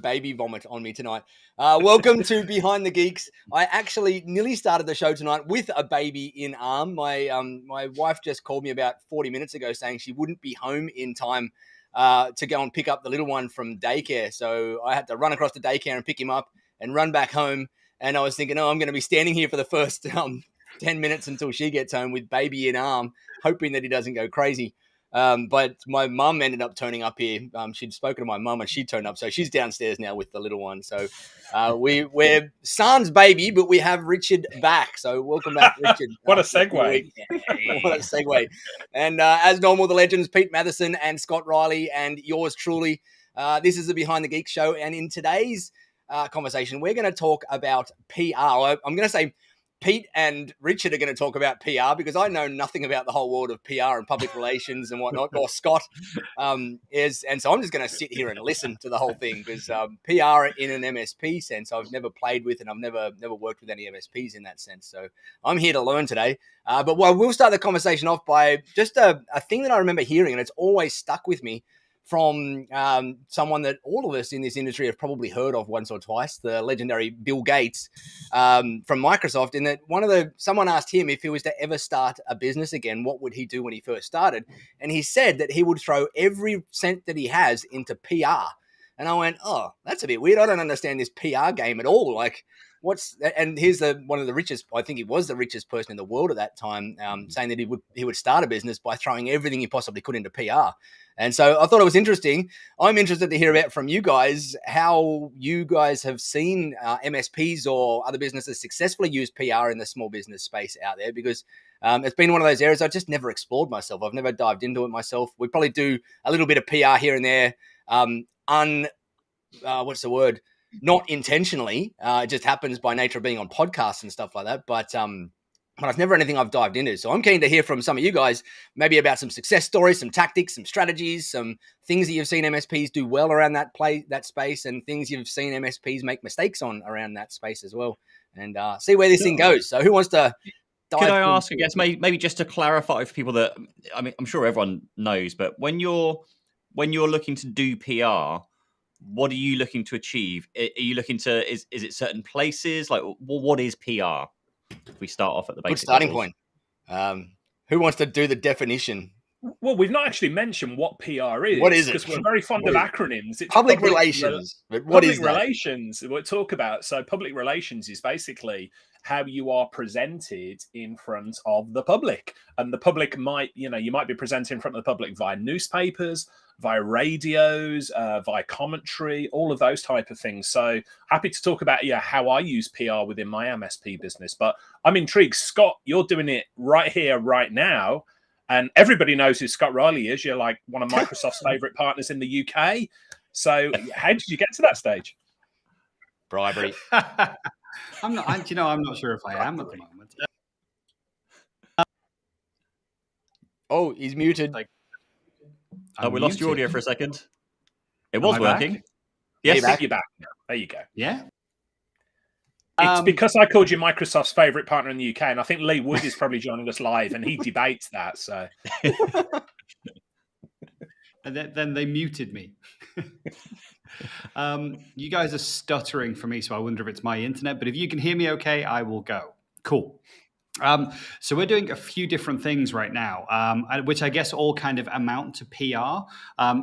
baby vomit on me tonight. Welcome to Behind the Geeks. I actually nearly started the show tonight with a baby in arm. My wife just called me about 40 minutes ago saying she wouldn't be home in time to go and pick up the little one from daycare. So I had to run across the daycare and pick him up and run back home. And I was thinking, I'm going to be standing here for the first 10 minutes until she gets home with baby in arm, hoping that he doesn't go crazy. But my mum ended up turning up here. She'd spoken to my mum and she turned up. So she's downstairs now with the little one. So we're Sans baby, but we have Richard back. So welcome back, Richard. What a segue. What a segue. And as normal, the legends, Pete Matheson and Scott Riley and yours truly. This is the Behind the Geeks show. And in today's conversation, we're going to talk about PR. I'm going to say Pete and Richard are going to talk about PR because I know nothing about the whole world of PR and public relations and whatnot, or Scott is. And so I'm just going to sit here and listen to the whole thing because PR in an MSP sense, I've never played with and I've never worked with any MSPs in that sense. So I'm here to learn today. But we'll start the conversation off by just a thing that I remember hearing, and it's always stuck with me from someone that all of us in this industry have probably heard of once or twice, the legendary Bill Gates from Microsoft, in that someone asked him if he was to ever start a business again, what would he do when he first started? And he said that he would throw every cent that he has into PR. And I went, oh, that's a bit weird. I don't understand this PR game at all. Like, and here's one of the richest, I think he was the richest person in the world at that time, saying that he would start a business by throwing everything he possibly could into PR. And so I thought it was interesting. I'm interested to hear about from you guys how you guys have seen MSPs or other businesses successfully use PR in the small business space out there, because it's been one of those areas I just never explored myself. I've never dived into it myself. We probably do a little bit of PR here and there, not intentionally. It just happens by nature of being on podcasts and stuff like that. But it's never anything I've dived into. So I'm keen to hear from some of you guys, maybe about some success stories, some tactics, some strategies, some things that you've seen MSPs do well around that space, and things you've seen MSPs make mistakes on around that space as well, and see where this thing goes. So who wants to dive? Could I ask, I guess, maybe just to clarify for people that, I mean, I'm sure everyone knows, but when you're looking to do PR, what are you looking to achieve? Are you looking to, is it certain places? Like, what is PR? If we start off at the basic good starting levels. point. Who wants to do the definition? Well, we've not actually mentioned what PR is. What is it? Because we're very fond of acronyms. It's public relations. But what is that? Public relations, we'll talk about. So public relations is basically how you are presented in front of the public. And the public you might be presented in front of the public via newspapers, via radios, via commentary, all of those type of things. So happy to talk about how I use PR within my MSP business. But I'm intrigued. Scott, you're doing it right here, right now. And everybody knows who Scott Riley is. You're like one of Microsoft's favorite partners in the UK. So how did you get to that stage? Bribery. I'm not sure if I am at the moment. Oh, he's muted. We lost your audio for a second. It was working. Back? Yes, you're back. There you go. Yeah. It's because I called you Microsoft's favorite partner in the UK, and I think Lee Wood is probably joining us live, and he debates that. So, and then they muted me. You guys are stuttering for me, so I wonder if it's my internet. But if you can hear me okay, I will go. Cool. So we're doing a few different things right now, which I guess all kind of amount to PR.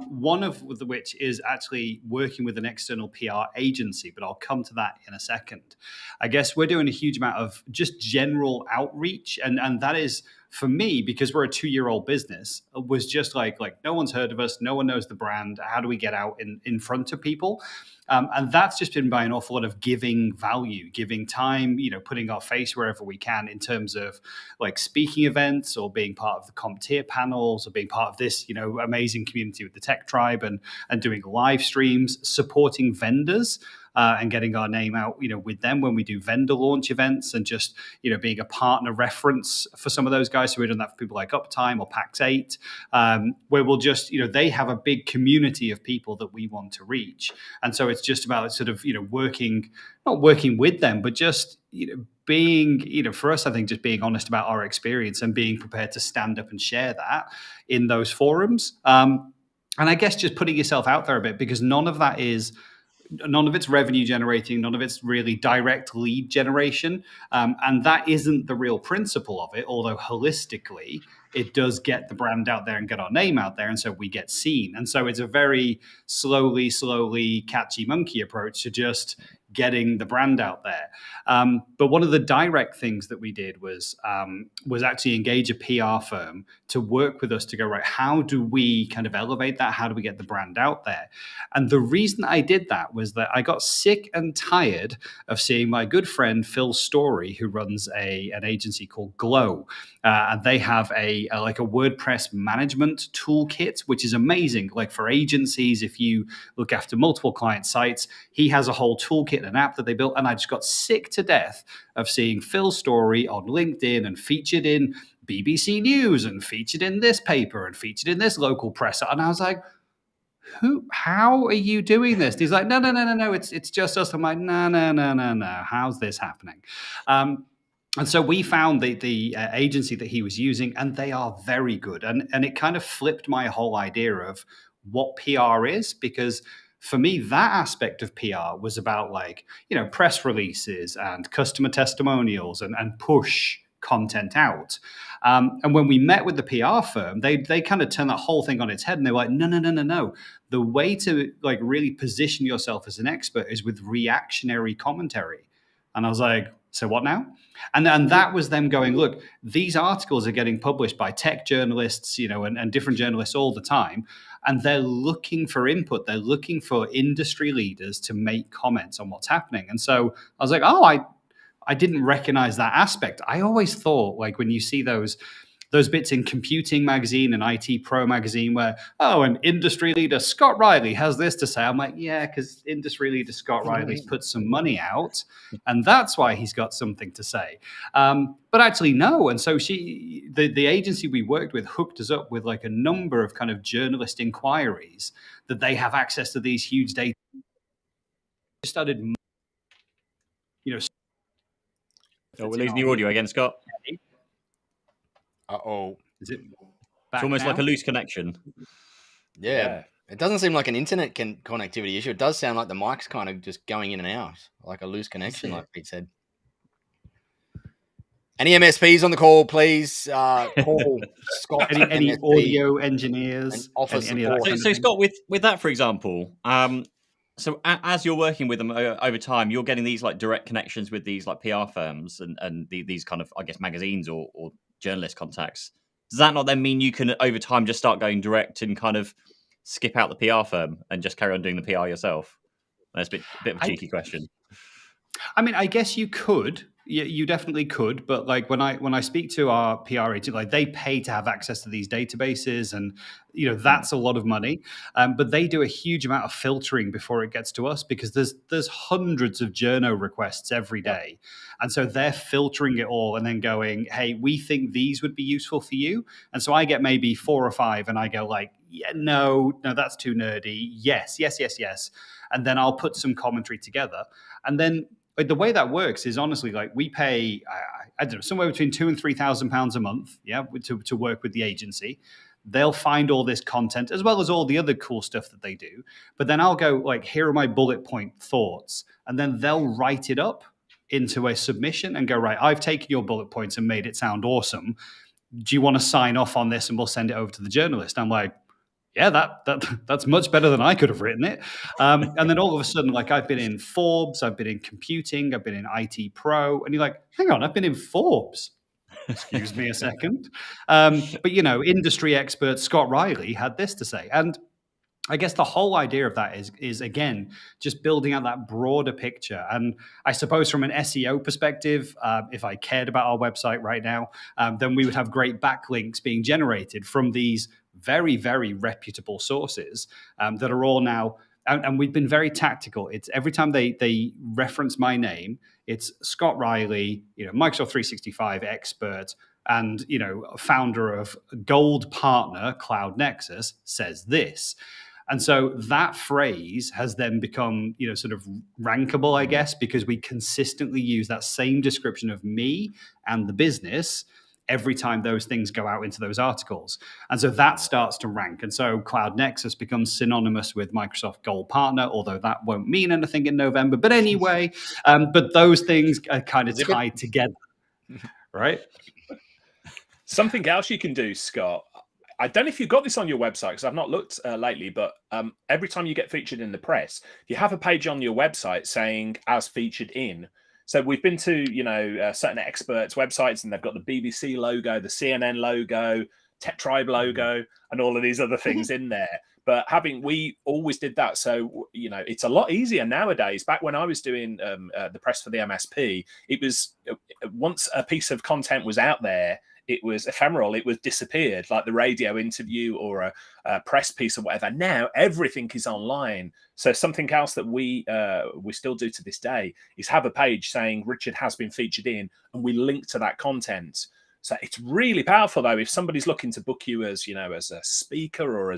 One of which is actually working with an external PR agency, but I'll come to that in a second. I guess we're doing a huge amount of just general outreach, and that is, for me, because we're a 2-year-old business, was just like no one's heard of us, no one knows the brand. How do we get out in front of people? And that's just been by an awful lot of giving value, giving time, putting our face wherever we can in terms of like speaking events or being part of the CompTIA panels or being part of this, amazing community with the Tech Tribe and doing live streams, supporting vendors. And getting our name out, with them when we do vendor launch events, and just, being a partner reference for some of those guys. So we've done that for people like Uptime or Pax8, where we'll just, they have a big community of people that we want to reach. And so it's just about sort of, not working with them, but just, being, for us, I think just being honest about our experience and being prepared to stand up and share that in those forums. And I guess just putting yourself out there a bit, because none of that is none of it's revenue generating, none of it's really direct lead generation. And that isn't the real principle of it, although holistically, it does get the brand out there and get our name out there. And so we get seen. And so it's a very slowly catchy monkey approach to just getting the brand out there. But one of the direct things that we did was actually engage a PR firm to work with us to go, right, how do we kind of elevate that? How do we get the brand out there? And the reason I did that was that I got sick and tired of seeing my good friend Phil Story, who runs an agency called Glow. And they have a WordPress management toolkit, which is amazing. Like for agencies, if you look after multiple client sites, he has a whole toolkit, an app that they built. And I just got sick to death of seeing Phil Story on LinkedIn and featured in BBC News and featured in this paper and featured in this local press. And I was like, how are you doing this? And he's like, no, it's just us. I'm like, no. How's this happening? And so we found the agency that he was using, and they are very good. And it kind of flipped my whole idea of what PR is, because for me, that aspect of PR was about press releases and customer testimonials and push content out. And when we met with the PR firm, they kind of turned that whole thing on its head, and they were like, no. The way to really position yourself as an expert is with reactionary commentary. And I was like, so what now? And that was them going, look, these articles are getting published by tech journalists, and different journalists all the time. And they're looking for input. They're looking for industry leaders to make comments on what's happening. And so I was like, I didn't recognize that aspect. I always thought, when you see those bits in Computing Magazine and IT Pro Magazine where, an industry leader, Scott Riley, has this to say. I'm like, yeah, because industry leader Scott Riley's put some money out, and that's why he's got something to say. But actually, no. And so the agency we worked with hooked us up with a number of kind of journalist inquiries that they have access to these huge data. Started, we're losing the audio again, Scott. Uh-oh. Is it it's almost like a loose connection. Yeah. It doesn't seem like an internet connectivity issue. It does sound like the mic's kind of just going in and out, like a loose connection, like Pete said. Any MSPs on the call, please call Scott. Any audio engineers? Offer support. So Scott, with that, for example, so as you're working with them over time, you're getting these direct connections with these PR firms and these kind of, I guess, magazines or journalist contacts. Does that not then mean you can over time just start going direct and kind of skip out the PR firm and just carry on doing the PR yourself? That's a bit of a cheeky question. I mean, I guess you could. You definitely could, but when I speak to our PR agent, they pay to have access to these databases, and that's a lot of money. But they do a huge amount of filtering before it gets to us, because there's hundreds of journo requests every day, and so they're filtering it all and then going, hey, we think these would be useful for you, and so I get maybe 4 or 5, and I go yeah, no, that's too nerdy. Yes, and then I'll put some commentary together, and then. The way that works is honestly we pay I don't know, somewhere between £2,000 and £3,000 a month, to work with the agency. They'll find all this content as well as all the other cool stuff that they do. But then I'll go here are my bullet point thoughts, and then they'll write it up into a submission and go, right, I've taken your bullet points and made it sound awesome. Do you want to sign off on this, and we'll send it over to the journalist? I'm like, yeah, that's much better than I could have written it. And then all of a sudden, I've been in Forbes, I've been in Computing, I've been in IT Pro, and you're like, hang on, I've been in Forbes. Excuse me a second. But industry expert Scott Riley had this to say. And I guess the whole idea of that is again, just building out that broader picture. And I suppose from an SEO perspective, if I cared about our website right now, then we would have great backlinks being generated from these very, very reputable sources that are all now, and we've been very tactical. It's every time they reference my name, it's Scott Riley, Microsoft 365 expert, and founder of Gold Partner Cloud Nexus says this. And so that phrase has then become, sort of rankable, I guess, because we consistently use that same description of me and the business every time those things go out into those articles. And so that starts to rank. And so Cloud Nexus becomes synonymous with Microsoft Gold Partner, although that won't mean anything in November. But anyway, but those things are kind of tied together, right? Something else you can do, Scott. I don't know if you've got this on your website because I've not looked lately, but every time you get featured in the press, you have a page on your website saying as featured in. So we've been to, certain experts' websites and they've got the BBC logo, the CNN logo, Tech Tribe logo, and all of these other things in there. But we always did that. So, it's a lot easier nowadays. Back when I was doing the press for the MSP, it was once a piece of content was out there, it was ephemeral. It was disappeared, like the radio interview or a press piece or whatever. Now everything is online. So something else that we still do to this day is have a page saying Richard has been featured in, and we link to that content. So it's really powerful, though, if somebody's looking to book you as, as a speaker or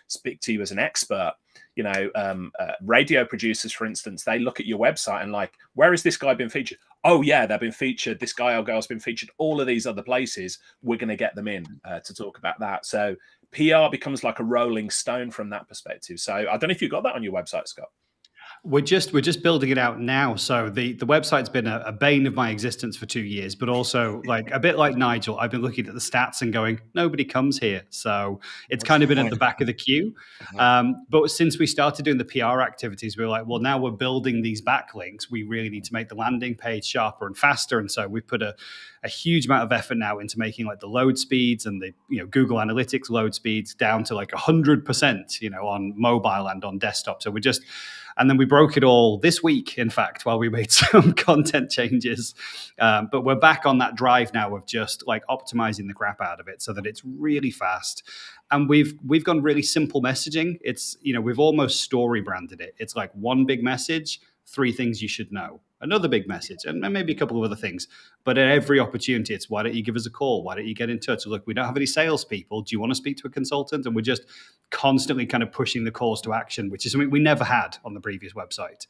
speak to you as an expert. Radio producers, for instance, they look at your website and like, where has this guy been featured? Oh, yeah, they've been featured. This guy or girl's been featured all of these other places. We're going to get them in to talk about that. So PR becomes like a rolling stone from that perspective. So I don't know if you got that on your website, Scott. We're just building it out now. So the website's been a bane of my existence for 2 years, but also like a bit like Nigel, I've been looking at the stats and going, nobody comes here. So it's kind of been at the back of the queue. But since we started doing the PR activities, we were like, well, now we're building these backlinks. We really need to make the landing page sharper and faster. And so we put a huge amount of effort now into making like the load speeds and the Google Analytics load speeds down to like 100%, on mobile and on desktop. So and then we broke it all this week, in fact, while we made some content changes. But we're back on that drive now of just like optimizing the crap out of it so that it's really fast. And we've gone really simple messaging. It's, we've almost story branded it. It's like one big message, 3 things you should know. Another big message, and maybe a couple of other things. But at every opportunity, it's why don't you give us a call? Why don't you get in touch? Look, we don't have any salespeople. Do you want to speak to a consultant? And we're just constantly kind of pushing the calls to action, which is something we never had on the previous website.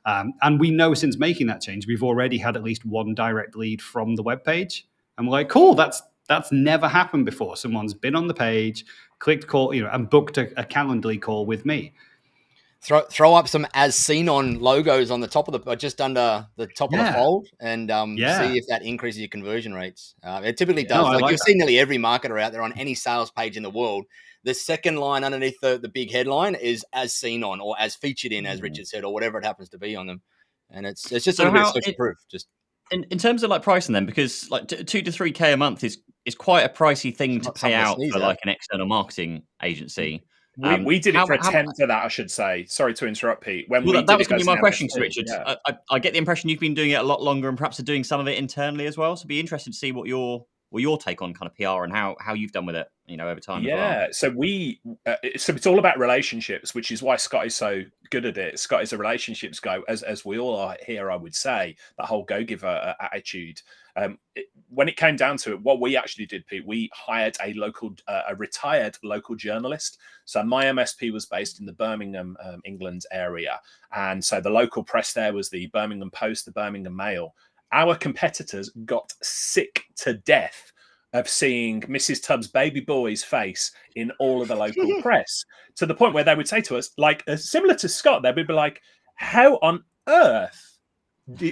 And we know since making that change, we've already had at least one direct lead from the webpage. And we're like, cool, that's never happened before. Someone's been on the page, clicked call, and booked a Calendly call with me. Throw up some as seen on logos on the top of just under the top of the fold, and see if that increases your conversion rates. It typically does. No, you've seen nearly every marketer out there on any sales page in the world. The second line underneath the big headline is as seen on or as featured in, as Richard said, or whatever it happens to be on them. And it's just a little bit of social proof. Just in terms of like pricing then, because like 2 to 3K a month is quite a pricey thing to pay out for like an external marketing agency. We did it for a tenth of that, I should say. Sorry to interrupt, Pete. That was going to be my question, Richard. Yeah. I get the impression you've been doing it a lot longer and perhaps are doing some of it internally as well. So be interested to see what your take on kind of PR and how you've done with it, over time. Yeah. As well. So it's all about relationships, which is why Scott is so good at it. Scott is a relationships guy, as we all are here, I would say, that whole go-giver attitude. When it came down to it, what we actually did, Pete, we hired a retired local journalist. So my MSP was based in the Birmingham, England area. And so the local press there was the Birmingham Post, the Birmingham Mail. Our competitors got sick to death of seeing Mrs. Tubbs' baby boy's face in all of the local press, to the point where they would say to us, like, similar to Scott, they would be like, how on earth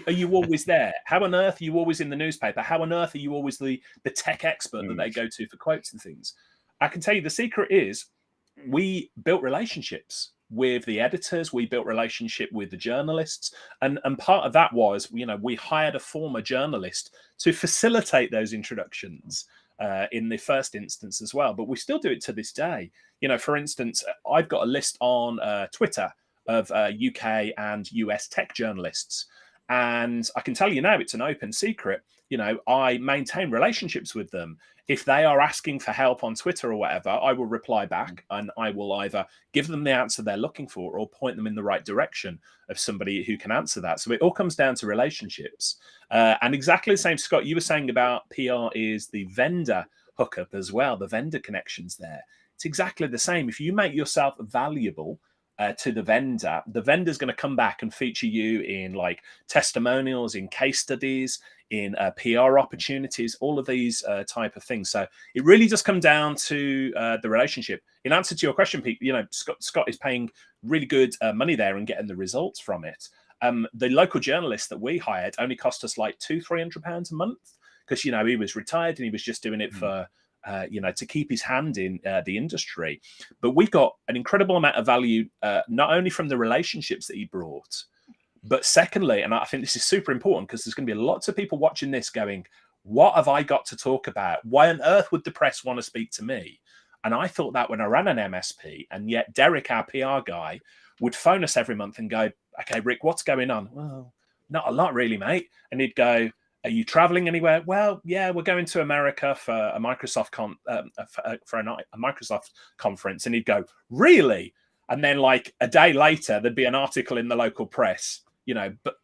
are you always there? How on earth are you always in the newspaper? How on earth are you always the tech expert that they go to for quotes and things? I can tell you the secret is we built relationships with the editors. We built relationship with the journalists. And part of that was, we hired a former journalist to facilitate those introductions in the first instance as well. But we still do it to this day. For instance, I've got a list on Twitter of UK and US tech journalists. And I can tell you now, it's an open secret. I maintain relationships with them. If they are asking for help on Twitter or whatever, I will reply back and I will either give them the answer they're looking for or point them in the right direction of somebody who can answer that. So it all comes down to relationships. And exactly the same, Scott, you were saying about PR is the vendor hookup as well, the vendor connections there. It's exactly the same. If you make yourself valuable, to the vendor's going to come back and feature you in like testimonials, in case studies, in PR opportunities, all of these type of things. So it really does come down to the relationship. In answer to your question, Pete, Scott is paying really good money there and getting the results from it. The local journalist that we hired only cost us like £200-300 a month because he was retired and he was just doing it for to keep his hand in the industry. But we got an incredible amount of value, not only from the relationships that he brought, but secondly, and I think this is super important because there's going to be lots of people watching this going, what have I got to talk about? Why on earth would the press want to speak to me? And I thought that when I ran an MSP, and yet Derek, our PR guy, would phone us every month and go, okay, Rick, what's going on? Well, not a lot really, mate. And he'd go, are you traveling anywhere? Well, yeah, we're going to America for a Microsoft a Microsoft conference. And he'd go, really? And then like a day later, there'd be an article in the local press.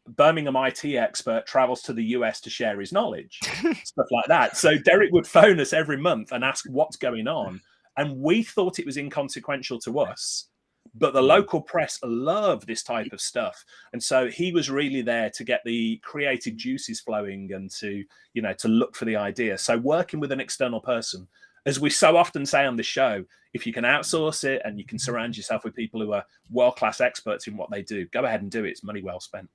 Birmingham IT expert travels to the US to share his knowledge, stuff like that. So Derek would phone us every month and ask what's going on. And we thought it was inconsequential to us, but the local press love this type of stuff. And so he was really there to get the creative juices flowing and to look for the idea. So working with an external person, as we so often say on the show, if you can outsource it and you can surround yourself with people who are world-class experts in what they do, go ahead and do it. It's money well spent.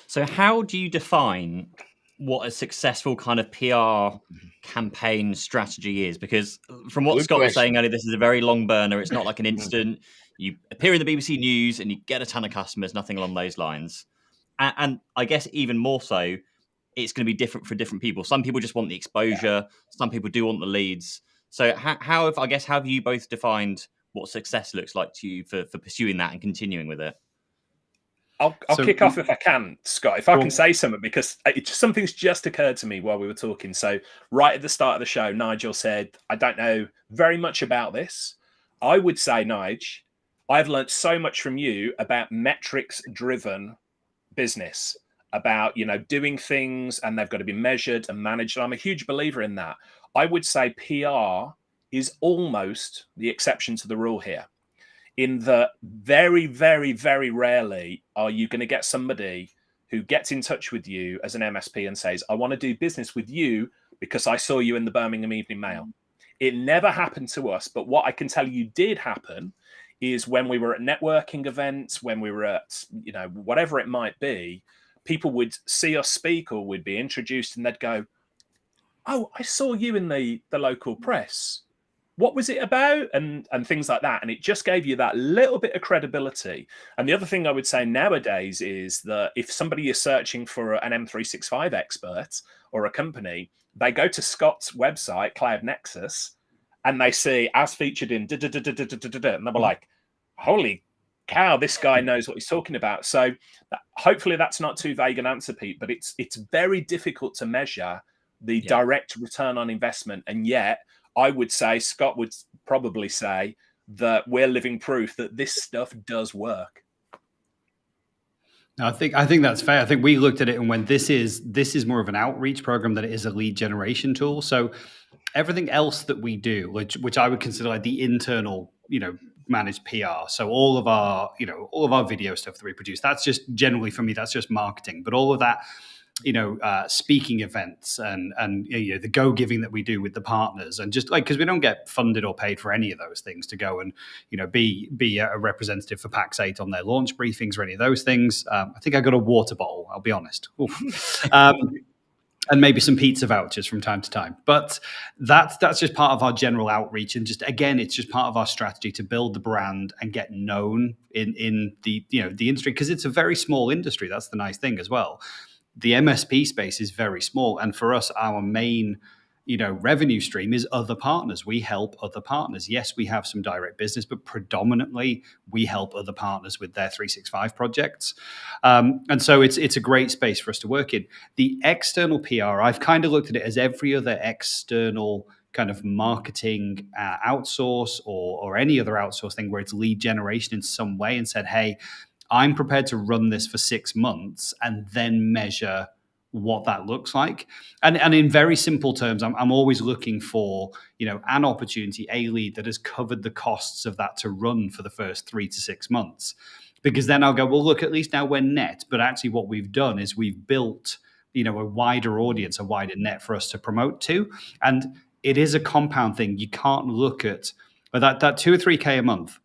So how do you define what a successful kind of PR campaign strategy is? Because from what Scott was saying earlier, this is a very long burner. It's not like an instant, you appear in the BBC News and you get a ton of customers, nothing along those lines. And I guess even more so, it's going to be different for different people. Some people just want the exposure. Some people do want the leads. So how have you both defined what success looks like to you for pursuing that and continuing with it? I'll kick off if I can, Scott, if I can say something, because something's just occurred to me while we were talking. So right at the start of the show, Nigel said, I don't know very much about this. I would say, Nigel, I've learned so much from you about metrics-driven business, about, doing things and they've got to be measured and managed. And I'm a huge believer in that. I would say PR is almost the exception to the rule here. In that very, very, very rarely are you going to get somebody who gets in touch with you as an MSP and says, I want to do business with you because I saw you in the Birmingham Evening Mail. It never happened to us. But what I can tell you did happen is when we were at networking events, when we were at, whatever it might be, people would see us speak or would be introduced and they'd go, oh, I saw you in the local press. What was it about? And things like that. And it just gave you that little bit of credibility. And the other thing I would say nowadays is that if somebody is searching for an M365 expert or a company, they go to Scott's website, Cloud Nexus, and they see as featured in and they'll be like, holy cow, this guy knows what he's talking about. So hopefully that's not too vague an answer, Pete, but it's very difficult to measure the direct return on investment. And yet I would say, Scott would probably say, that we're living proof that this stuff does work. I think that's fair. I think we looked at it and went, this is more of an outreach program than it is a lead generation tool. So everything else that we do, which I would consider like the internal, managed PR. So all of our video stuff that we produce, that's just generally for me, that's just marketing. But all of that, speaking events and the go giving that we do with the partners, and just like, because we don't get funded or paid for any of those things to go and be a representative for PAX 8 on their launch briefings or any of those things. I think I got a water bottle, I'll be honest. And maybe some pizza vouchers from time to time. But that's just part of our general outreach. And just, again, it's just part of our strategy to build the brand and get known in the industry, because it's a very small industry. That's the nice thing as well. The MSP space is very small. And for us, our main revenue stream is other partners. We help other partners. Yes, we have some direct business, but predominantly we help other partners with their 365 projects. And so it's a great space for us to work in. The external PR, I've kind of looked at it as every other external kind of marketing outsource or any other outsource thing where it's lead generation in some way, and said, hey, I'm prepared to run this for 6 months and then measure what that looks like. And in very simple terms, I'm always looking for, an opportunity, a lead that has covered the costs of that to run for the first 3 to 6 months. Because then I'll go, well, look, at least now we're net. But actually what we've done is we've built, a wider audience, a wider net for us to promote to. And it is a compound thing. You can't look at that 2 or 3K a month.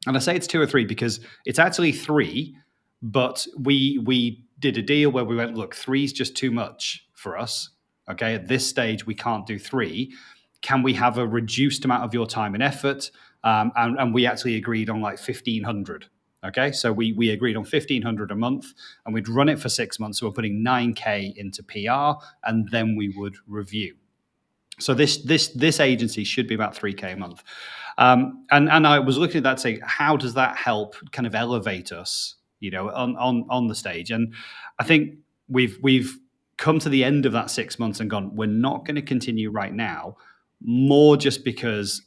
And I say it's 2 or 3 because it's actually 3, but we did a deal where we went, look, 3 is just too much for us. Okay, at this stage, we can't do 3. Can we have a reduced amount of your time and effort? And we actually agreed on like 1,500. Okay, so we agreed on 1,500 a month, and we'd run it for 6 months. So we're putting 9K into PR, and then we would review. So this agency should be about 3K a month. And I was looking at that saying, how does that help kind of elevate us, on the stage? And I think we've come to the end of that 6 months and gone, we're not going to continue right now, more just because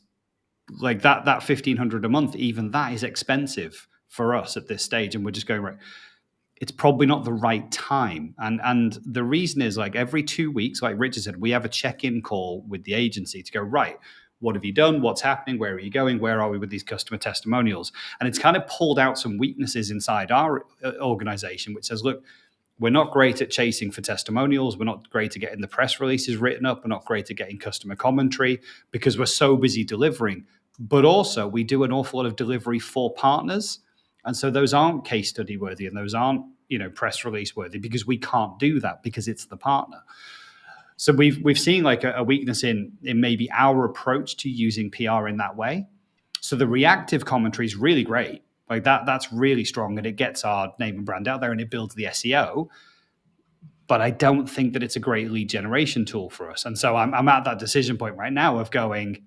like that 1,500 a month, even that is expensive for us at this stage. And we're just going, right, it's probably not the right time. And the reason is, like, every 2 weeks, like Richard said, we have a check-in call with the agency to go, right, what have you done? What's happening? Where are you going? Where are we with these customer testimonials? And it's kind of pulled out some weaknesses inside our organization, which says, look, we're not great at chasing for testimonials. We're not great at getting the press releases written up. We're not great at getting customer commentary because we're so busy delivering. But also we do an awful lot of delivery for partners. And so those aren't case study worthy and those aren't, press release worthy because we can't do that because it's the partner. So we've seen like a weakness in maybe our approach to using PR in that way. So the reactive commentary is really great. Like that's really strong and it gets our name and brand out there and it builds the SEO. But I don't think that it's a great lead generation tool for us. And so I'm at that decision point right now of going,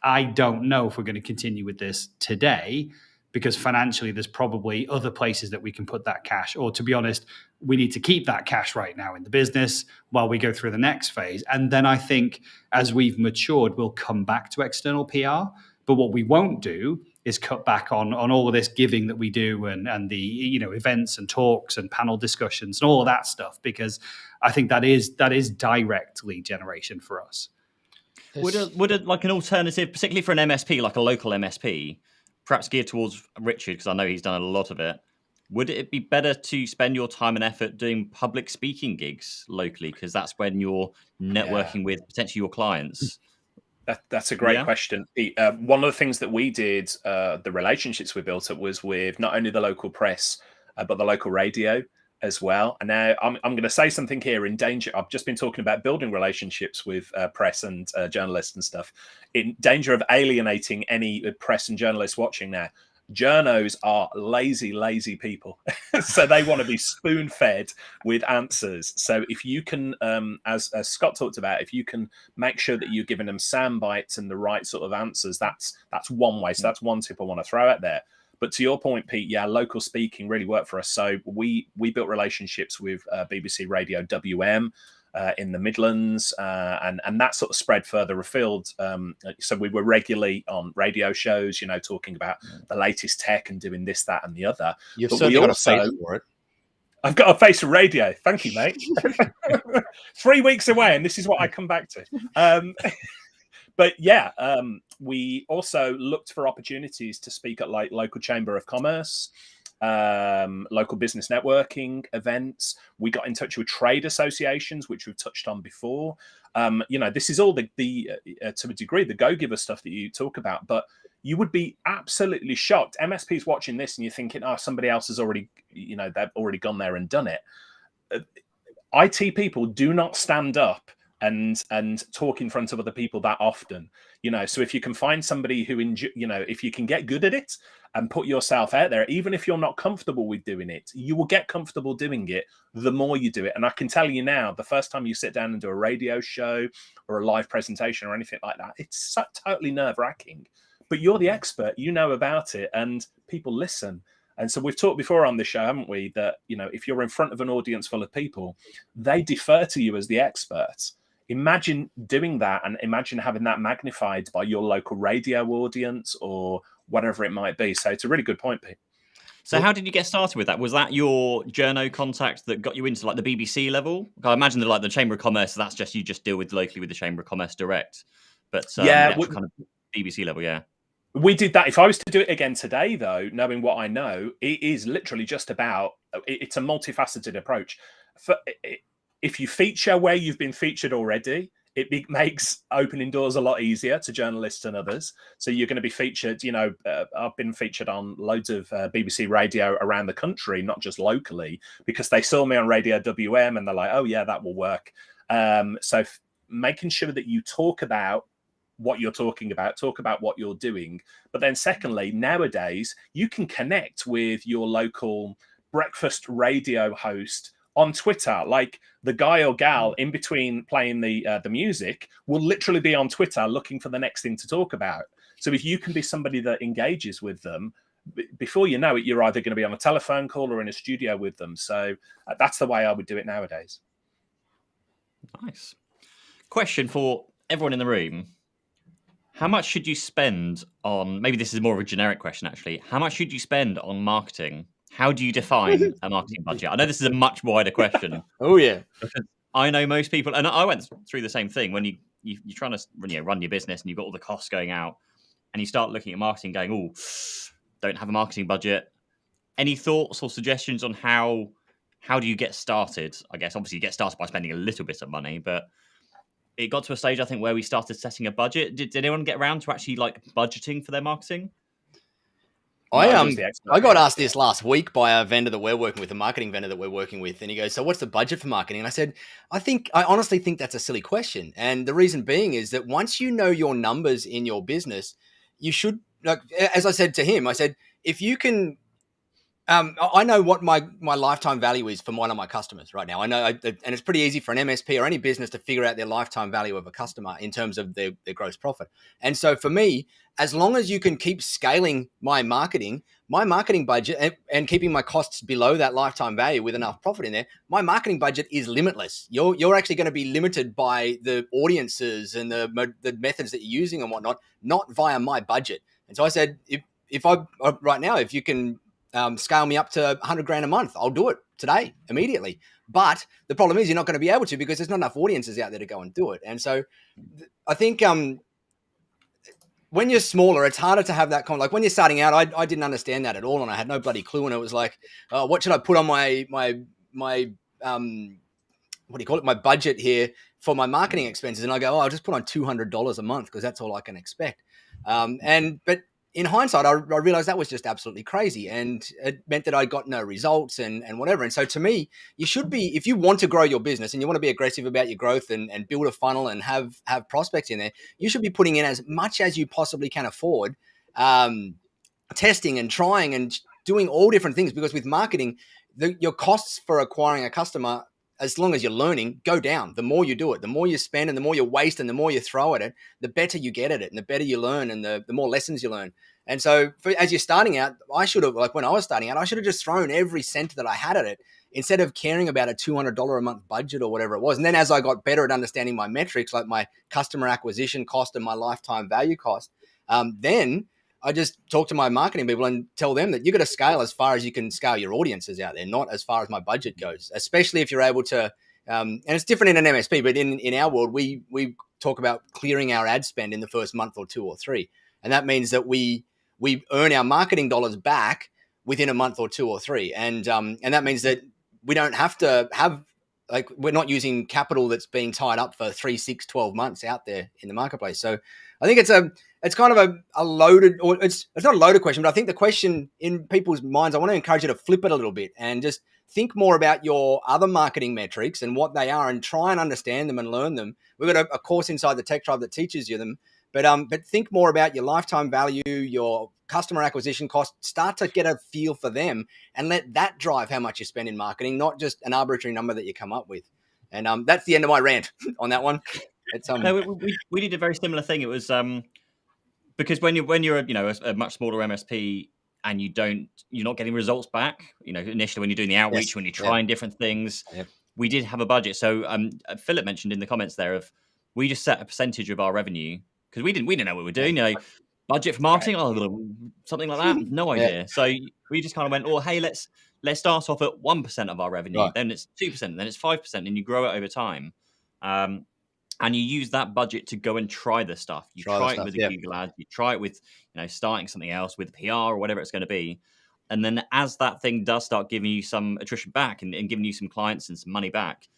I don't know if we're going to continue with this today, because financially there's probably other places that we can put that cash. Or to be honest, we need to keep that cash right now in the business while we go through the next phase. And then I think as we've matured, we'll come back to external PR. But what we won't do is cut back on all of this giving that we do and the events and talks and panel discussions and all of that stuff, because I think that is direct lead generation for us. Would it like an alternative, particularly for an MSP, like a local MSP, perhaps geared towards Richard, because I know he's done a lot of it, would it be better to spend your time and effort doing public speaking gigs locally? Because that's when you're networking with potentially your clients. That's a great question. One of the things that we did, the relationships we built up was with not only the local press, but the local radio as well. And now I'm going to say something here in danger. I've just been talking about building relationships with press and journalists and stuff, in danger of alienating any press and journalists watching now. Journos are lazy people. So they want to be spoon-fed with answers. So if you can, as Scott talked about, if you can make sure that you're giving them sound bites and the right sort of answers, that's one way. So that's one tip I want to throw out there. But to your point, Pete, local speaking really worked for us. So we built relationships with BBC Radio WM in the Midlands, and that sort of spread further afield. So we were regularly on radio shows, talking about the latest tech and doing this, that, and the other. You've certainly got a face for it. I've got a face for radio. Thank you, mate. 3 weeks away, and this is what I come back to. But we also looked for opportunities to speak at like local chamber of commerce, local business networking events. We got in touch with trade associations, which we've touched on before. This is all the to a degree the go-giver stuff that you talk about, but you would be absolutely shocked. MSPs watching this and you're thinking, somebody else has already, they've already gone there and done it. IT people do not stand up and talk in front of other people that often, so if you can find somebody who, if you can get good at it and put yourself out there, even if you're not comfortable with doing it, you will get comfortable doing it the more you do it. And I can tell you now, the first time you sit down and do a radio show or a live presentation or anything like that, it's so totally nerve-wracking, but you're the expert, you know about it, and people listen. And so we've talked before on this show, haven't we, that, if you're in front of an audience full of people, they defer to you as the expert. Imagine doing that, and imagine having that magnified by your local radio audience or whatever it might be. So it's a really good point, Pete. So how did you get started with that? Was that your journo contact that got you into like the BBC level? I imagine that like the Chamber of Commerce, that's just you just deal with locally with the Chamber of Commerce direct. But Yeah, the actual kind of BBC level, yeah. we did that. If I was to do it again today, though, knowing what I know, it is literally just about, it's a multifaceted approach. If you feature where you've been featured already, it makes opening doors a lot easier to journalists and others. So you're going to be featured, I've been featured on loads of BBC radio around the country, not just locally, because they saw me on Radio WM and they're like, oh yeah, that will work. So making sure that you talk about what you're talking about, talk about what you're doing. But then secondly, nowadays, you can connect with your local breakfast radio host on Twitter. Like the guy or gal in between playing the music will literally be on Twitter looking for the next thing to talk about. So if you can be somebody that engages with them, before you know it, you're either going to be on a telephone call or in a studio with them. So that's the way I would do it nowadays. Nice. Question for everyone in the room. How much should you spend on, maybe this is more of a generic question actually, how much should you spend on marketing? How do you define a marketing budget? I know this is a much wider question. Oh, yeah. I know most people, and I went through the same thing when you're trying to run your business and you've got all the costs going out and you start looking at marketing going, oh, don't have a marketing budget. Any thoughts or suggestions on how do you get started? I guess obviously you get started by spending a little bit of money, but it got to a stage, I think, where we started setting a budget. Did anyone get around to actually like budgeting for their marketing? I got asked this last week by a vendor that we're working with, a marketing vendor that we're working with, and he goes, "So what's the budget for marketing?" And I said, I honestly think that's a silly question, and the reason being is that once you know your numbers in your business, you should, like, as I said to him, I said, if you can. I know what my lifetime value is for one of my customers right now. I know, and it's pretty easy for an MSP or any business to figure out their lifetime value of a customer in terms of their gross profit. And so for me, as long as you can keep scaling my marketing budget and keeping my costs below that lifetime value with enough profit in there, my marketing budget is limitless. You're actually going to be limited by the audiences and the methods that you're using and whatnot, not via my budget. And so I said, if you can scale me up to 100 grand a month, I'll do it today, immediately. But the problem is you're not going to be able to because there's not enough audiences out there to go and do it. And so I think when you're smaller, it's harder to have that kind of, like when you're starting out, I didn't understand that at all. And I had no bloody clue. And it was like, what should I put on my what do you call it? My budget here for my marketing expenses. And I go, I'll just put on $200 a month because that's all I can expect. But in hindsight, I realized that was just absolutely crazy, and it meant that I got no results and whatever. And so to me, you should be, if you want to grow your business and you want to be aggressive about your growth and build a funnel and have prospects in there, you should be putting in as much as you possibly can afford, testing and trying and doing all different things, because with marketing, your costs for acquiring a customer, as long as you're learning, go down. The more you do it, the more you spend and the more you waste and the more you throw at it, the better you get at it and the better you learn and the more lessons you learn. And so as you're starting out, I should have, like when I was starting out, I should have just thrown every cent that I had at it instead of caring about a $200 a month budget or whatever it was. And then as I got better at understanding my metrics, like my customer acquisition cost and my lifetime value cost, then I just talk to my marketing people and tell them that you got to scale as far as you can scale your audiences out there, not as far as my budget goes, especially if you're able to, and it's different in an MSP, but in our world, we talk about clearing our ad spend in the first month or two or three. And that means that we earn our marketing dollars back within a month or two or three. And that means that we don't have to have, like, we're not using capital that's being tied up for 3, 6, 12 months out there in the marketplace. So I think it's kind of a loaded, or it's not a loaded question, but I think the question in people's minds, I want to encourage you to flip it a little bit and just think more about your other marketing metrics and what they are and try and understand them and learn them. We've got a course inside the Tech Tribe that teaches you them, but think more about your lifetime value, your customer acquisition cost, start to get a feel for them and let that drive how much you spend in marketing, not just an arbitrary number that you come up with. And that's the end of my rant on that one. It's No, we did a very similar thing. It was because when you're a much smaller MSP and you're not getting results back, initially when you're doing the outreach, yes, when you're trying different things, we did have a budget. So Philip mentioned in the comments there we just set a percentage of our revenue because we didn't know what we were doing. budget for marketing, something like that. No idea. Yeah. So we just kind of went, oh, hey, let's start off at 1% of our revenue, Right. then it's 2%, then it's 5%, and you grow it over time. And you use that budget to go and try the stuff. You try it with the Google ads, you try it with starting something else with PR or whatever it's going to be. And then as that thing does start giving you some attrition back and giving you some clients and some money back,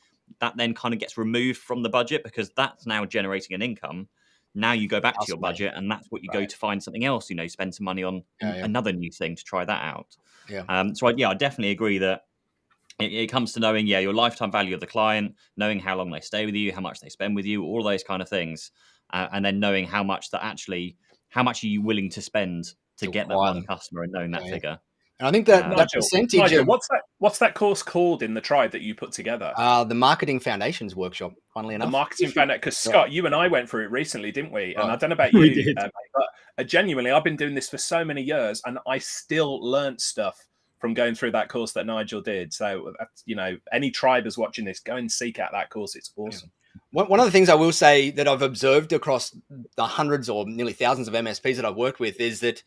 that then kind of gets removed from the budget because that's now generating an income. Now you go back to your budget, and that's what you go to find something else, spend some money on another new thing to try that out. Yeah. So I definitely agree that it comes to knowing, your lifetime value of the client, knowing how long they stay with you, how much they spend with you, all those kind of things. And then knowing how much are you willing to spend to get that one customer and knowing that figure. And I think that percentage Nigel, what's that course called in the tribe that you put together? The Marketing Foundations workshop, funnily enough. The Marketing Foundation, because Scott, you and I went through it recently, didn't we? And I don't know about you, but genuinely, I've been doing this for so many years, and I still learnt stuff from going through that course that Nigel did. So, any tribers watching this, go and seek out that course. It's awesome. One of the things I will say that I've observed across the hundreds or nearly thousands of MSPs that I've worked with is that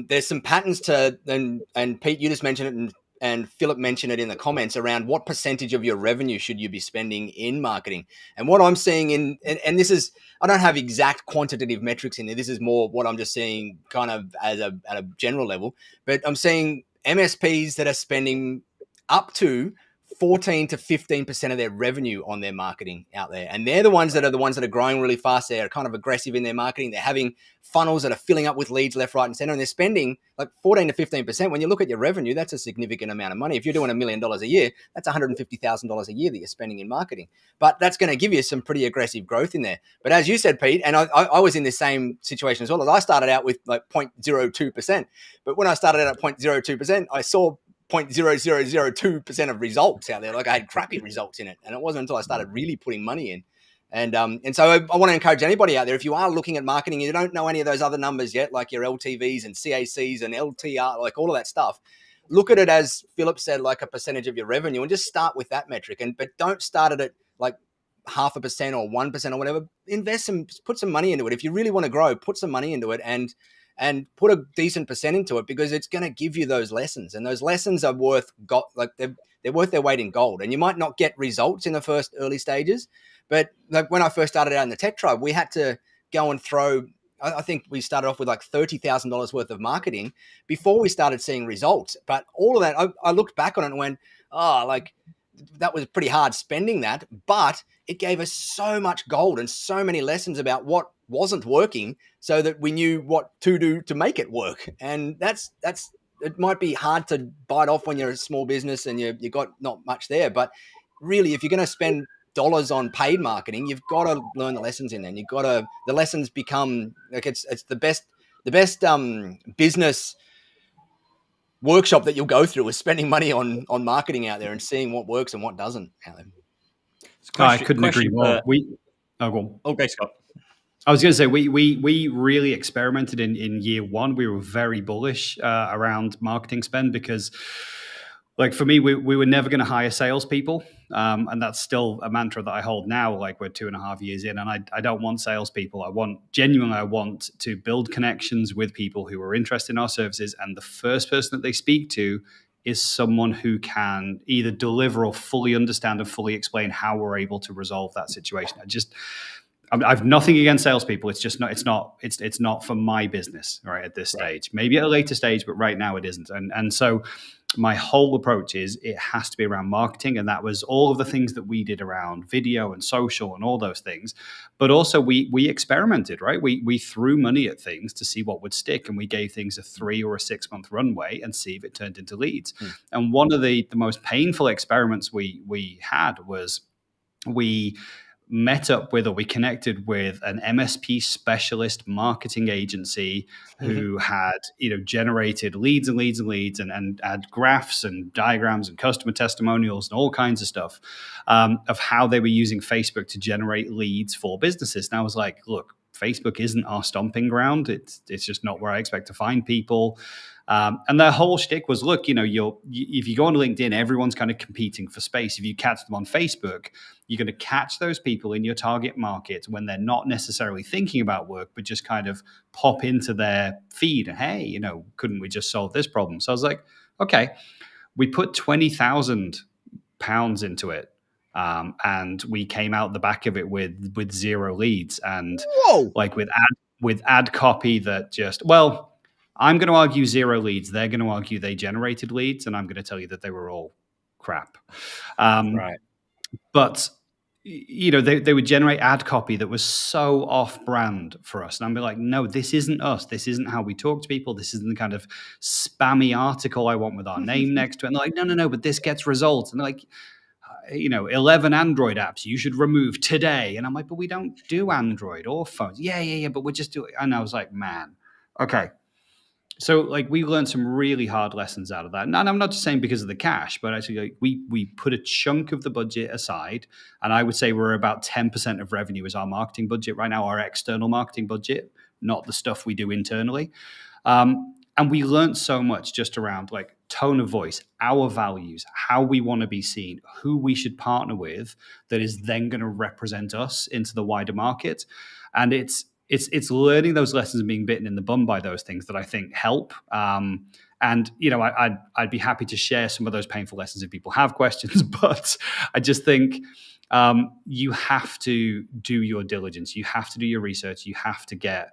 there's some patterns to, and Pete, you just mentioned it, and Philip mentioned it in the comments around what percentage of your revenue should you be spending in marketing. And what I'm seeing and this is, I don't have exact quantitative metrics in there. This is more what I'm just seeing kind of at a general level, but I'm seeing MSPs that are spending up to 14 to 15% of their revenue on their marketing out there. And they're the ones that are growing really fast. They're kind of aggressive in their marketing. They're having funnels that are filling up with leads left, right, and center. And they're spending like 14 to 15%. When you look at your revenue, that's a significant amount of money. If you're doing $1 million a year, that's $150,000 a year that you're spending in marketing. But that's going to give you some pretty aggressive growth in there. But as you said, Pete, and I was in the same situation as well, as I started out with like 0.02%. But when I started out at 0.02%, I saw 0.0002% of results out there. Like I had crappy results in it. And it wasn't until I started really putting money in. And so I want to encourage anybody out there, if you are looking at marketing and you don't know any of those other numbers yet, like your LTVs and CACs and LTR, like all of that stuff, look at it as Philip said, like a percentage of your revenue, and just start with that metric. But don't start it at like 0.5% or 1% or whatever. Put some money into it. If you really want to grow, put some money into it and put a decent percent into it, because it's going to give you those lessons, and those lessons are they're worth their weight in gold. And you might not get results in the first early stages, but like when I first started out in the tech tribe, we had to go and throw, I think we started off with like $30,000 worth of marketing before we started seeing results. But all of that, I looked back on it and went, that was pretty hard spending that, but it gave us so much gold and so many lessons about what wasn't working, so that we knew what to do to make it work. And that's it might be hard to bite off when you're a small business and you got not much there, but really, if you're going to spend dollars on paid marketing, you've got to learn the lessons in there. And the lessons become like it's the best business workshop that you'll go through is spending money on marketing out there and seeing what works and what doesn't out there. I couldn't agree more. Okay, Scott. I was going to say, we really experimented in year one. We were very bullish around marketing spend because, like, for me, we were never going to hire salespeople. And that's still a mantra that I hold now. Like, we're 2.5 years in, and I don't want salespeople. I want to build connections with people who are interested in our services. And the first person that they speak to is someone who can either deliver or fully understand and fully explain how we're able to resolve that situation. I've nothing against salespeople. It's just it's not for my business right at this stage. Maybe at a later stage, but right now it isn't. And so my whole approach is it has to be around marketing, and that was all of the things that we did around video and social and all those things. But also we experimented, right? We threw money at things to see what would stick, and we gave things a 3 or a 6 month runway and see if it turned into leads. And one of the most painful experiments we had was we connected with an MSP specialist marketing agency who had, generated leads and had graphs and diagrams and customer testimonials and all kinds of stuff of how they were using Facebook to generate leads for businesses. And I was like, look, Facebook isn't our stomping ground. It's just not where I expect to find people. And their whole shtick was, look, if you go on LinkedIn, everyone's kind of competing for space. If you catch them on Facebook, you're going to catch those people in your target market when they're not necessarily thinking about work, but just kind of pop into their feed. And hey, couldn't we just solve this problem? So I was like, okay, we put £20,000 into it. And we came out the back of it with 0 leads, and Whoa. like with ad copy that just, well, I'm going to argue 0 leads. They're going to argue they generated leads, and I'm going to tell you that they were all crap. Right. But they would generate ad copy that was so off-brand for us, and I'm like, no, this isn't us. This isn't how we talk to people. This isn't the kind of spammy article I want with our name next to it. And they're like, no, but this gets results. And they're like, 11 Android apps you should remove today. And I'm like, but we don't do Android or phones. Yeah, but we're just doing. And I was like, man, okay. So like we learned some really hard lessons out of that. And I'm not just saying because of the cash, but actually like, we put a chunk of the budget aside. And I would say we're about 10% of revenue is our marketing budget right now, our external marketing budget, not the stuff we do internally. And we learned so much just around like tone of voice, our values, how we want to be seen, who we should partner with that is then going to represent us into the wider market. And it's learning those lessons and being bitten in the bum by those things that I think help. And I'd be happy to share some of those painful lessons if people have questions. But I just think you have to do your diligence. You have to do your research. You have to get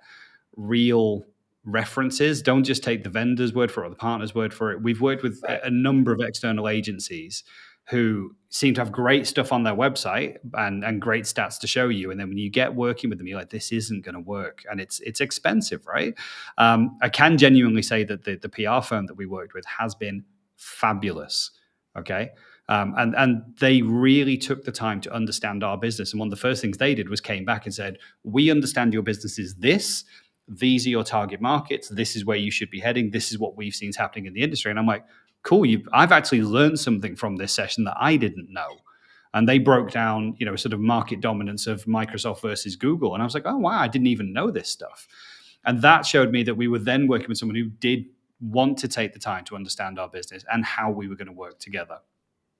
real references. Don't just take the vendor's word for it or the partner's word for it. We've worked with a number of external agencies who seem to have great stuff on their website and great stats to show you. And then when you get working with them, you're like, this isn't going to work. And it's expensive, right? I can genuinely say that the PR firm that we worked with has been fabulous. Okay. And they really took the time to understand our business. And one of the first things they did was came back and said, we understand your business is this. These are your target markets. This is where you should be heading. This is what we've seen is happening in the industry. And I'm like, cool. I've actually learned something from this session that I didn't know. And they broke down, sort of market dominance of Microsoft versus Google. And I was like, oh, wow, I didn't even know this stuff. And that showed me that we were then working with someone who did want to take the time to understand our business and how we were going to work together.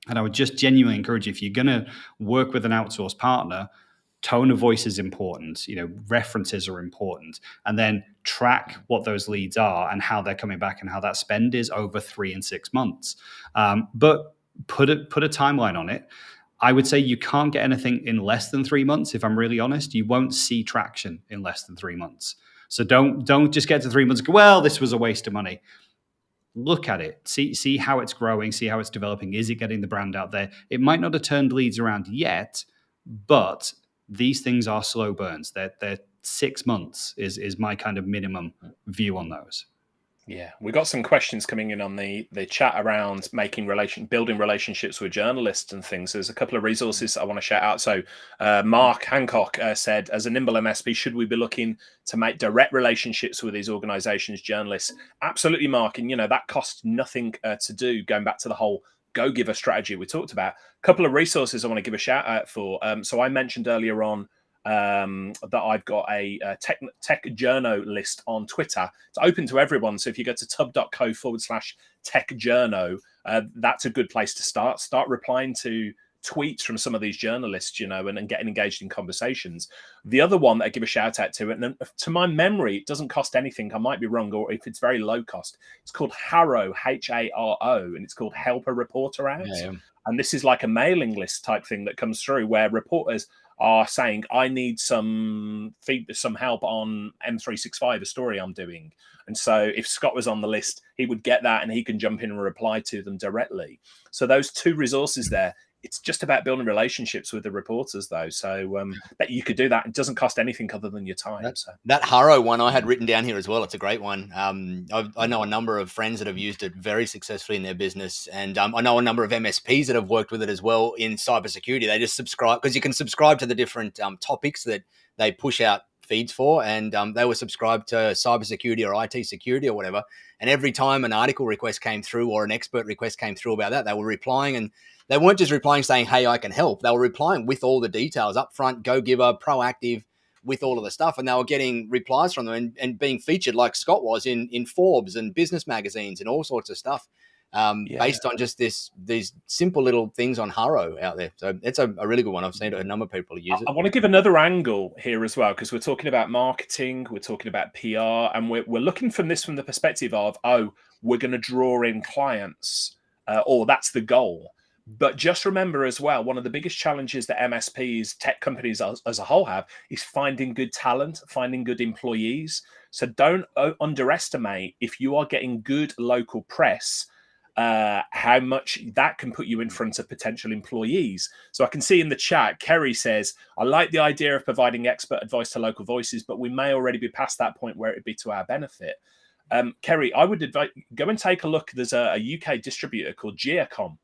And I would just genuinely encourage you, if you're going to work with an outsourced partner, tone of voice is important, references are important, and then track what those leads are and how they're coming back and how that spend is over 3 and 6 months. But put a timeline on it. I would say you can't get anything in less than 3 months. If I'm really honest, you won't see traction in less than 3 months. So don't just get to 3 months and go, well, this was a waste of money. Look at it, see how it's growing, see how it's developing. Is it getting the brand out there? It might not have turned leads around yet, but these things are slow burns. They're 6 months is my kind of minimum view on those. Yeah, we got some questions coming in on the chat around building relationships with journalists and things. There's a couple of resources I want to shout out. So Mark Hancock said, as a nimble MSP, should we be looking to make direct relationships with these organizations, journalists? Absolutely, Mark. And, that costs nothing to do, going back to the whole Go Giver strategy we talked about. A couple of resources I want to give a shout out for. So I mentioned earlier on that I've got a tech journo list on Twitter. It's open to everyone. So if you go to tub.co/tech journo, that's a good place to start. Start replying to tweets from some of these journalists, and getting engaged in conversations. The other one that I give a shout out to, and to my memory, it doesn't cost anything. I might be wrong, or if it's very low cost, it's called Haro, Haro, and it's called Help a Reporter Out. Yeah. And this is like a mailing list type thing that comes through where reporters are saying, I need some help on M365, a story I'm doing. And so if Scott was on the list, he would get that and he can jump in and reply to them directly. So those two resources there, it's just about building relationships with the reporters, though. So that you could do that. It doesn't cost anything other than your time. That Haro one I had written down here as well. It's a great one. I know a number of friends that have used it very successfully in their business. And I know a number of MSPs that have worked with it as well in cybersecurity. They just subscribe because you can subscribe to the different topics that they push out feeds for. And they were subscribed to cybersecurity or IT security or whatever. And every time an article request came through or an expert request came through about that, they were replying, and they weren't just replying saying, hey, I can help. They were replying with all the details up front, Go Giver, proactive, with all of the stuff, and they were getting replies from them and being featured like Scott was in Forbes and business magazines and all sorts of stuff. Based on just these simple little things on Haro out there. So it's a really good one. I've seen a number of people use it. I want to give another angle here as well, because we're talking about marketing, we're talking about PR, and we're looking from the perspective of, we're going to draw in clients, or that's the goal. But just remember as well, one of the biggest challenges that MSPs, tech companies as a whole have, is finding good talent, finding good employees. So don't underestimate, if you are getting good local press, how much that can put you in front of potential employees. So I can see in the chat, Kerry says, I like the idea of providing expert advice to local voices, but we may already be past that point where it would be to our benefit. Kerry, I would advise, go and take a look. There's a UK distributor called Geocom.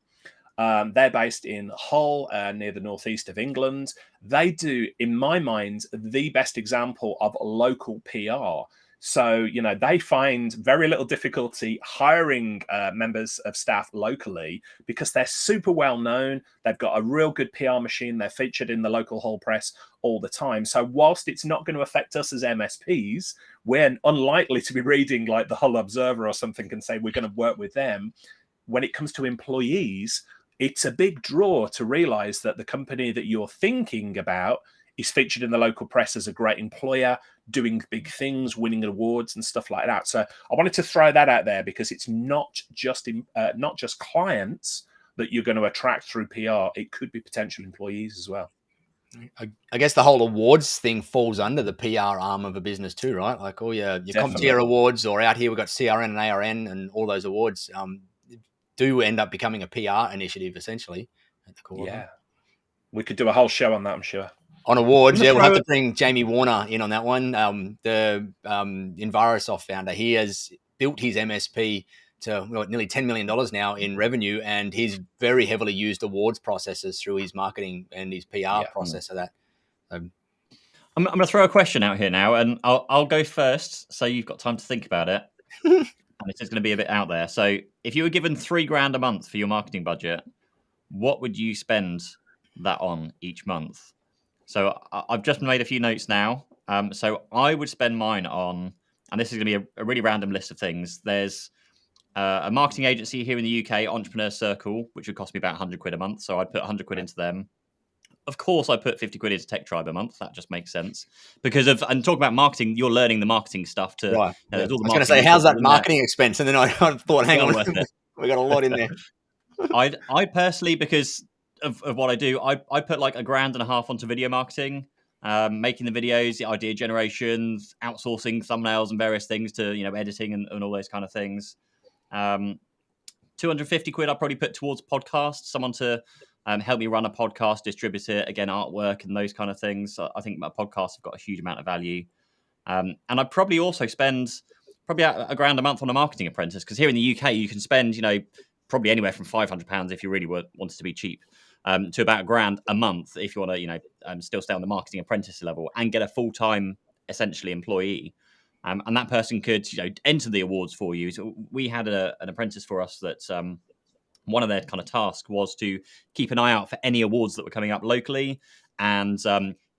They're based in Hull, near the northeast of England. They do, in my mind, the best example of local PR. So, they find very little difficulty hiring members of staff locally because they're super well known. They've got a real good PR machine. They're featured in the local Hull press all the time. So whilst it's not going to affect us as MSPs, we're unlikely to be reading like the Hull Observer or something and say we're going to work with them. When it comes to employees, it's a big draw to realize that the company that you're thinking about is featured in the local press as a great employer, doing big things, winning awards and stuff like that. So I wanted to throw that out there because it's not just clients that you're going to attract through PR. It could be potential employees as well. I guess the whole awards thing falls under the PR arm of a business too, right? Like all your CompTIA awards, or out here we've got CRN and ARN, and all those awards do end up becoming a PR initiative essentially at the core. Yeah, we could do a whole show on that, I'm sure. On awards, we'll have to bring Jamie Warner in on that one. The Envirosoft founder, he has built his MSP to nearly $10 million now in revenue, and he's very heavily used awards processes through his marketing and his PR process of that. I'm going to throw a question out here now, and I'll go first, so you've got time to think about it. And it's just going to be a bit out there. So if you were given $3,000 a month for your marketing budget, what would you spend that on each month? So I've just made a few notes now. So I would spend mine on, and this is going to be a really random list of things. There's a marketing agency here in the UK, Entrepreneur Circle, which would cost me about 100 quid a month. So I'd put 100 quid into them. Of course, I put 50 quid into Tech Tribe a month. That just makes sense. Because and talk about marketing, you're learning the marketing stuff to... Right. I was going to say, how's that marketing expense? And then I thought, hang on, we got a lot in there. I personally, because of what I do, I put like $1,500 onto video marketing, making the videos, the idea generations, outsourcing thumbnails and various things to, editing and all those kind of things. 250 quid I probably put towards podcasts, someone to help me run a podcast, distribute it, again, artwork and those kind of things. I think my podcasts have got a huge amount of value. And I'd probably also spend probably $1,000 a month on a marketing apprentice, because here in the UK you can spend, probably anywhere from £500 if you really wanted to be cheap, to about $1,000 a month if you want to, still stay on the marketing apprentice level and get a full-time, essentially, employee. And that person could, enter the awards for you. So we had an apprentice for us that one of their kind of tasks was to keep an eye out for any awards that were coming up locally. And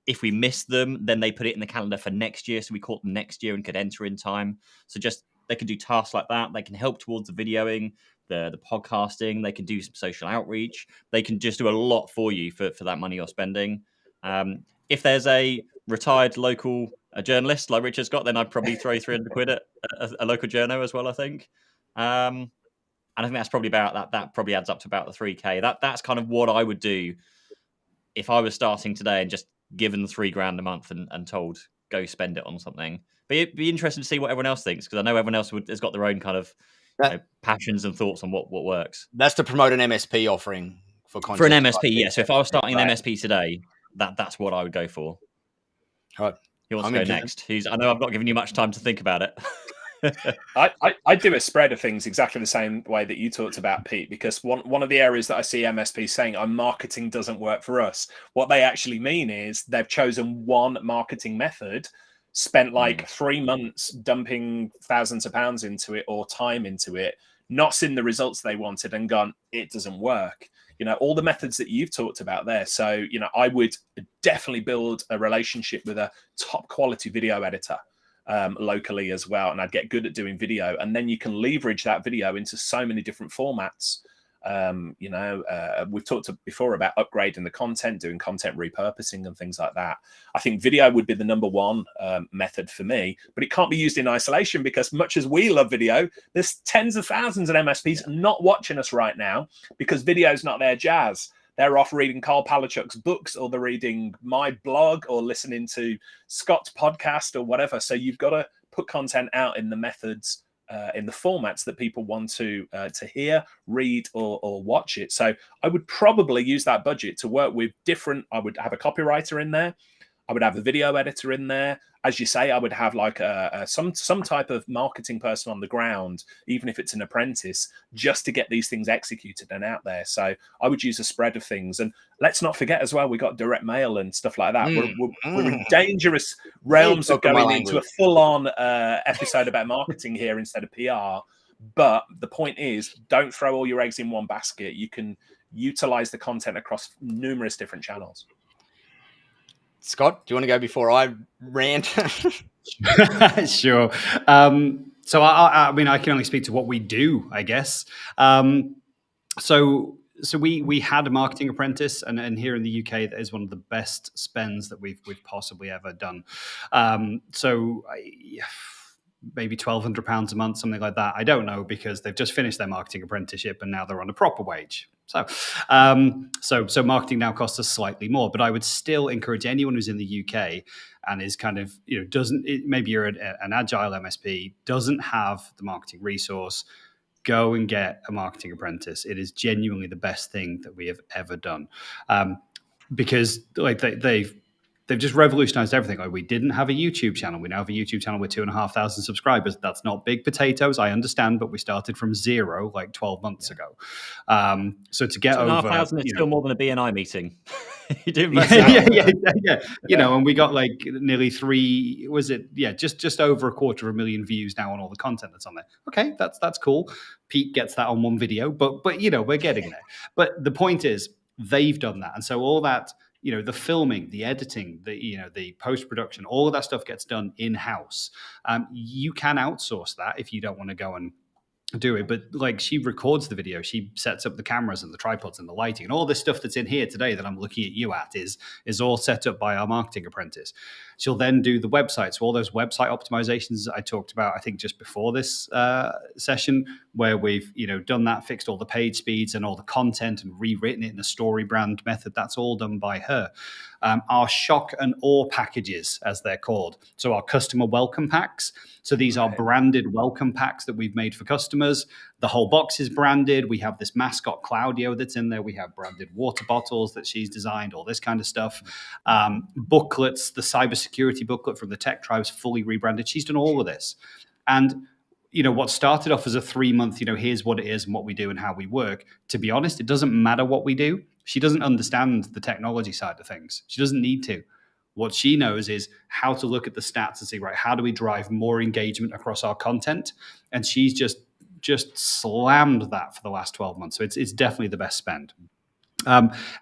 if we missed them, then they put it in the calendar for next year. So we caught them next year and could enter in time. So just they can do tasks like that. They can help towards the videoing, the podcasting. They can do some social outreach. They can just do a lot for you for that money you're spending. If there's a retired local journalist like Richard's got, then I'd probably throw 300 quid at a local journo as well, I think. And I think that's probably about that. That probably adds up to about the 3K. That's kind of what I would do if I was starting today and just given $3,000 a month and told go spend it on something. But it'd be interesting to see what everyone else thinks, because I know everyone else has got their own kind of passions and thoughts on what works. That's to promote an MSP offering for content. For an MSP, yeah. So if I was starting an MSP today, that's what I would go for. All right. He wants to go next. I know I've not given you much time to think about it. I do a spread of things exactly the same way that you talked about, Pete, because one of the areas that I see MSPs saying our marketing doesn't work for us, what they actually mean is they've chosen one marketing method, spent like 3 months dumping thousands of pounds into it or time into it, not seen the results they wanted and gone, it doesn't work. All the methods that you've talked about there. So, I would definitely build a relationship with a top quality video editor locally as well, and I'd get good at doing video, and then you can leverage that video into so many different formats. We've talked before about upgrading the content, doing content repurposing and things like that. I think video would be the number one method for me, but it can't be used in isolation, because much as we love video, there's tens of thousands of MSPs not watching us right now because video's not their jazz. They're off reading Carl Palachuk's books, or they're reading my blog, or listening to Scott's podcast or whatever. So you've got to put content out in the methods, in the formats that people want to hear, read, or watch it. So I would probably use that budget to work with different. I would have a copywriter in there. I would have a video editor in there. As you say, I would have like some type of marketing person on the ground, even if it's an apprentice, just to get these things executed and out there. So I would use a spread of things. And let's not forget as well, we got direct mail and stuff like that. We're in dangerous realms of going into a full-on episode about marketing here instead of PR. But the point is, don't throw all your eggs in one basket. You can utilize the content across numerous different channels. Scott, do you want to go before I rant? Sure. So I mean, I can only speak to what we do, I guess. So we had a marketing apprentice, and here in the UK, that is one of the best spends that we've possibly ever done. Maybe £1,200 a month, something like that. I don't know, because they've just finished their marketing apprenticeship and now they're on a proper wage. So marketing now costs us slightly more, but I would still encourage anyone who's in the UK and is kind of, maybe you're an agile MSP, doesn't have the marketing resource, go and get a marketing apprentice. It is genuinely the best thing that we have ever done, because like they've just revolutionized everything. Like, we didn't have a YouTube channel. We now have a YouTube channel with 2,500 subscribers. That's not big potatoes, I understand, but we started from zero like 12 months ago. So to get over 2,500 is still more than a BNI meeting. You didn't yeah. And we got like nearly just over 250,000 views now on all the content that's on there. Okay, that's cool. Pete gets that on one video, but we're getting there. But the point is, they've done that, and so all that, the filming, the editing, the post-production, all of that stuff gets done in-house. You can outsource that if you don't want to go and do it, but like, she records the video, she sets up the cameras and the tripods and the lighting, and all this stuff that's in here today that I'm looking at you at is all set up by our marketing apprentice. She'll then do the website. So all those website optimizations I talked about, I think just before this session, where we've done that, fixed all the page speeds and all the content and rewritten it in a story brand method, that's all done by her. Our shock and awe packages, as they're called, so our customer welcome packs. So these are branded welcome packs that we've made for customers. The whole box is branded. We have this mascot Claudio that's in there. We have branded water bottles that she's designed, all this kind of stuff. Booklets, the cybersecurity booklet from the Tech Tribes, fully rebranded. She's done all of this. And what started off as a 3-month, here's what it is and what we do and how we work. To be honest, it doesn't matter what we do. She doesn't understand the technology side of things. She doesn't need to. What she knows is how to look at the stats and see, right, how do we drive more engagement across our content? And she's just slammed that for the last 12 months. So it's definitely the best spend.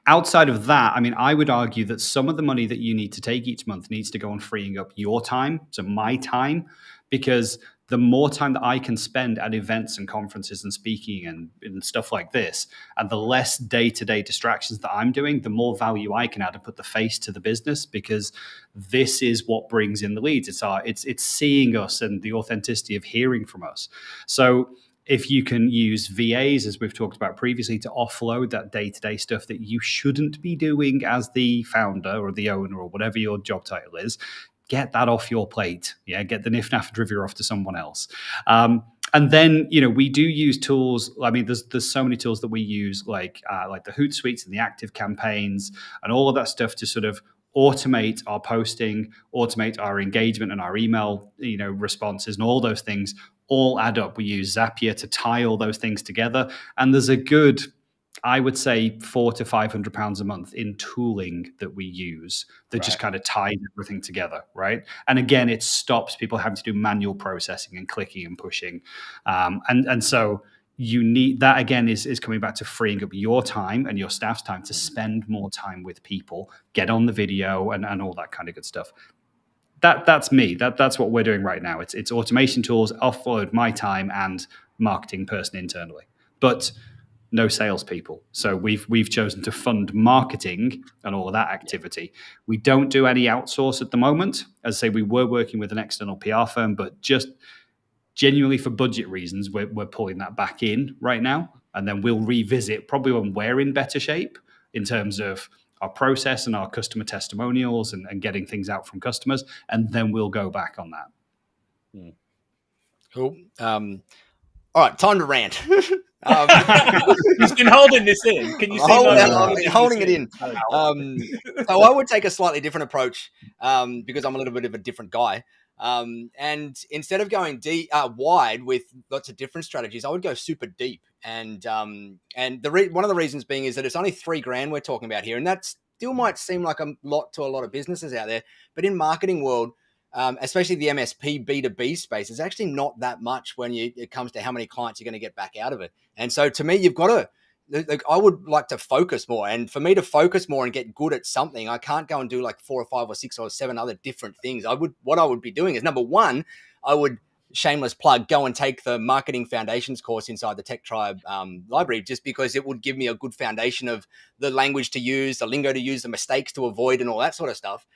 Outside of that, I mean, I would argue that some of the money that you need to take each month needs to go on freeing up your time, so my time, because the more time that I can spend at events and conferences and speaking and stuff like this, and the less day-to-day distractions that I'm doing, the more value I can add to put the face to the business, because this is what brings in the leads. It's seeing us and the authenticity of hearing from us. So if you can use VAs, as we've talked about previously, to offload that day-to-day stuff that you shouldn't be doing as the founder or the owner or whatever your job title is, get that off your plate. Yeah, get the nif-naf trivia off to someone else. And then, we do use tools. I mean, there's so many tools that we use, like the Hootsuites and the active campaigns and all of that stuff to sort of automate our posting, automate our engagement and our email, responses, and all those things all add up. We use Zapier to tie all those things together. And there's a good, I would say, £400 to £500 a month in tooling that we use that just kind of ties everything together, right? And again, it stops people having to do manual processing and clicking and pushing. And so, you need that, again, is coming back to freeing up your time and your staff's time to spend more time with people, get on the video and all that kind of good stuff. That's me. That's what we're doing right now. It's automation tools, offload my time and marketing person internally, but no salespeople. So we've chosen to fund marketing and all of that activity. We don't do any outsource at the moment. As I say, we were working with an external PR firm, but just genuinely for budget reasons, we're pulling that back in right now. And then we'll revisit probably when we're in better shape in terms of our process and our customer testimonials and getting things out from customers. And then we'll go back on that. Cool. All right, time to rant. He's been holding this in. Can you see? I've been holding it in. So I would take a slightly different approach because I'm a little bit of a different guy. And instead of going wide with lots of different strategies, I would go super deep. And one of the reasons being is that it's only $3,000 we're talking about here, and that still might seem like a lot to a lot of businesses out there, but in marketing world, especially the MSP B2B space, is actually not that much when it comes to how many clients you're going to get back out of it. And so to me, you've got to, I would like to focus more. And for me to focus more and get good at something, I can't go and do like 4 or 5 or 6 or 7 other different things. What I would be doing is, number one, I would, shameless plug, go and take the Marketing Foundations course inside the Tech Tribe library, just because it would give me a good foundation of the language to use, the lingo to use, the mistakes to avoid, and all that sort of stuff.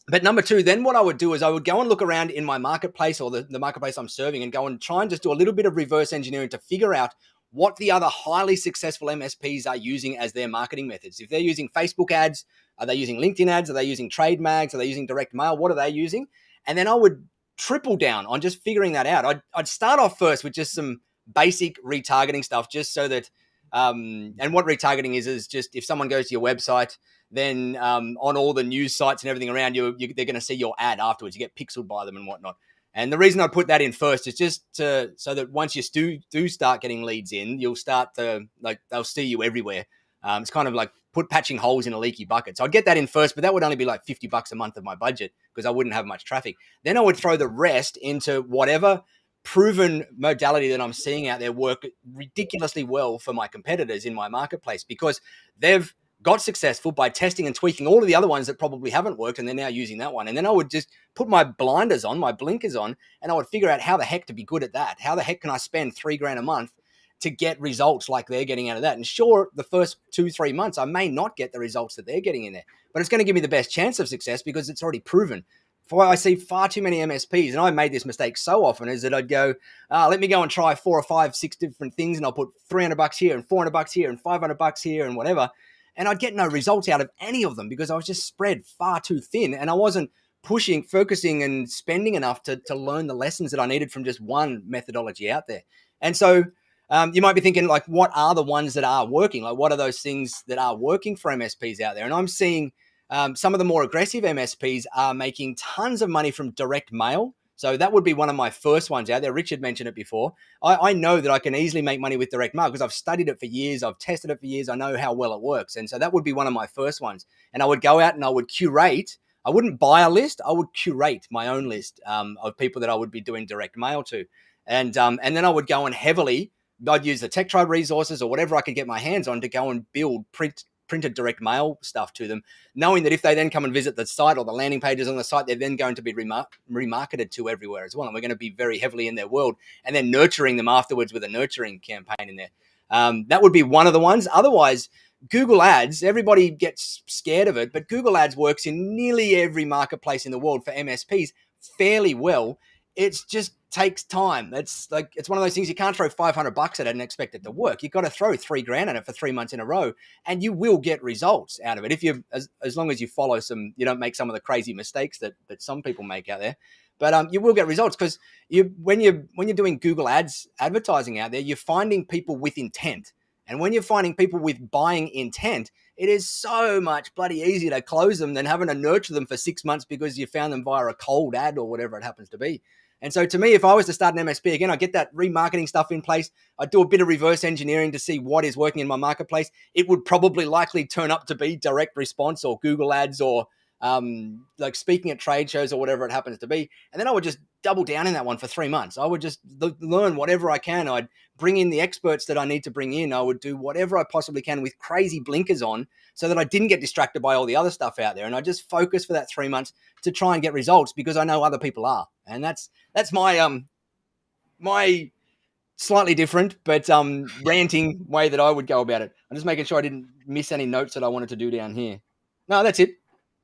But number two, then what I would do is I would go and look around in my marketplace or the marketplace I'm serving and go and try and just do a little bit of reverse engineering to figure out what the other highly successful MSPs are using as their marketing methods. If they're using Facebook ads, are they using LinkedIn ads? Are they using trade mags? Are they using direct mail? What are they using? And then I would triple down on just figuring that out. I'd start off first with just some basic retargeting stuff, just so that, and what retargeting is just if someone goes to your website, then on all the news sites and everything around you, they're going to see your ad afterwards. You get pixeled by them and whatnot. And the reason I put that in first is just so that once you do start getting leads in, you'll start to, they'll see you everywhere. It's kind of like patching holes in a leaky bucket. So I'd get that in first, but that would only be like $50 a month of my budget because I wouldn't have much traffic. Then I would throw the rest into whatever proven modality that I'm seeing out there work ridiculously well for my competitors in my marketplace, because they've got successful by testing and tweaking all of the other ones that probably haven't worked, and they're now using that one. And then I would just put my blinders on, my blinkers on, and I would figure out how the heck to be good at that. How the heck can I spend $3,000 a month to get results like they're getting out of that? And sure, the first 2-3 months, I may not get the results that they're getting in there, but it's going to give me the best chance of success because it's already proven. I see far too many MSPs, and I made this mistake so often, is that I'd go, let me go and try 4 or 5, 6 different things, and I'll put $300 here and $400 here and $500 here and whatever. And I'd get no results out of any of them because I was just spread far too thin, and I wasn't focusing and spending enough to learn the lessons that I needed from just one methodology out there. And so you might be thinking, like, what are the ones that are working? Like, what are those things that are working for MSPs out there? And I'm seeing some of the more aggressive MSPs are making tons of money from direct mail. So that would be one of my first ones out there. Richard mentioned it before. I know that I can easily make money with direct mail because I've studied it for years. I've tested it for years. I know how well it works. And so that would be one of my first ones. And I would go out and I would curate. I wouldn't buy a list. I would curate my own list of people that I would be doing direct mail to. And then I would go and I'd use the Tech Tribe resources or whatever I could get my hands on to go and build printed direct mail stuff to them, knowing that if they then come and visit the site or the landing pages on the site, they're then going to be remarketed to everywhere as well. And we're going to be very heavily in their world, and then nurturing them afterwards with a nurturing campaign in there. That would be one of the ones. Otherwise, Google Ads, everybody gets scared of it, but Google Ads works in nearly every marketplace in the world for MSPs fairly well. It just takes time. It's one of those things you can't throw $500 at it and expect it to work. You've got to throw $3,000 at it for 3 months in a row, and you will get results out of it if you, as long as you follow you don't make some of the crazy mistakes that some people make out there. But you will get results because when you're doing Google Ads advertising out there, you're finding people with intent, and when you're finding people with buying intent, it is so much bloody easier to close them than having to nurture them for 6 months because you found them via a cold ad or whatever it happens to be. And so to me, if I was to start an MSP, again, I'd get that remarketing stuff in place. I'd do a bit of reverse engineering to see what is working in my marketplace. It would probably likely turn up to be direct response or Google Ads or like speaking at trade shows or whatever it happens to be. And then I would just double down in that one for 3 months. I would just learn whatever I can. I'd bring in the experts that I need to bring in. I would do whatever I possibly can with crazy blinkers on so that I didn't get distracted by all the other stuff out there. And I just focus for that 3 months to try and get results because I know other people are. And that's my my slightly different but ranting way that I would go about it. I'm just making sure I didn't miss any notes that I wanted to do down here. No, that's it.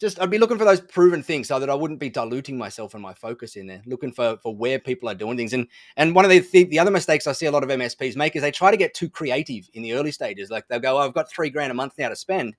Just I'd be looking for those proven things so that I wouldn't be diluting myself and my focus in there, looking for where people are doing things. And one of the other mistakes I see a lot of MSPs make is they try to get too creative in the early stages. Like they'll go, I've got $3,000 a month now to spend.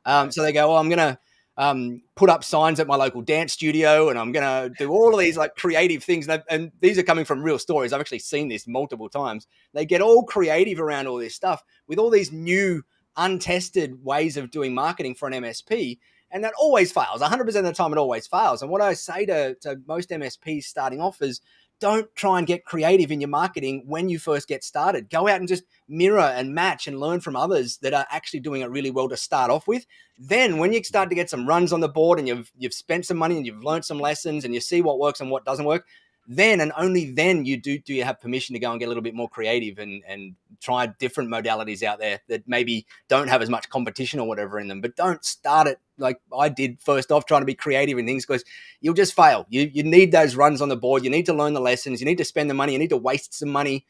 So they go, I'm going to put up signs at my local dance studio and I'm going to do all of these like creative things. And these are coming from real stories. I've actually seen this multiple times. They get all creative around all this stuff with all these new untested ways of doing marketing for an MSP. And that always fails. 100% of the time, it always fails. And what I say to most MSPs starting off is don't try and get creative in your marketing when you first get started. Go out and just mirror and match and learn from others that are actually doing it really well to start off with. Then when you start to get some runs on the board and you've spent some money and you've learned some lessons and you see what works and what doesn't work, then and only then do you have permission to go and get a little bit more creative and try different modalities out there that maybe don't have as much competition or whatever in them. But don't start it like I did first off, trying to be creative in things, because you'll just fail. You need those runs on the board. You need to learn the lessons. You need to spend the money. You need to waste some money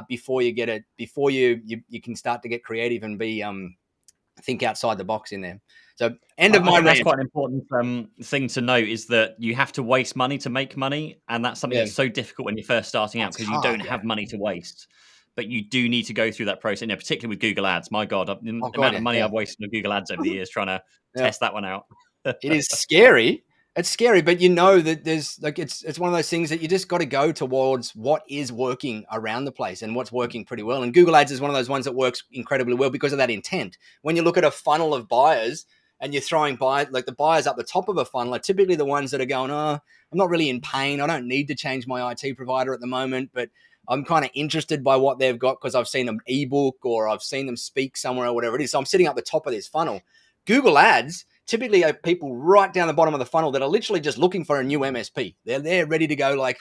before you get it. Before you can start to get creative and be think outside the box in there. So that's quite an important thing to note is that you have to waste money to make money. And that's something that's so difficult when you're first starting out because you don't have money to waste. But you do need to go through that process, particularly with Google Ads. My God, the amount of money I've wasted on Google Ads over the years trying to test that one out. It is scary. It's scary, but you know that there's like it's one of those things that you just got to go towards what is working around the place and what's working pretty well. And Google Ads is one of those ones that works incredibly well because of that intent. When you look at a funnel of buyers and you're throwing the buyers up the top of a funnel are typically the ones that are going, I'm not really in pain. I don't need to change my IT provider at the moment, but I'm kind of interested by what they've got because I've seen them ebook or I've seen them speak somewhere or whatever it is. So I'm sitting up the top of this funnel. Google Ads typically are people right down the bottom of the funnel that are literally just looking for a new MSP. They're ready to go, like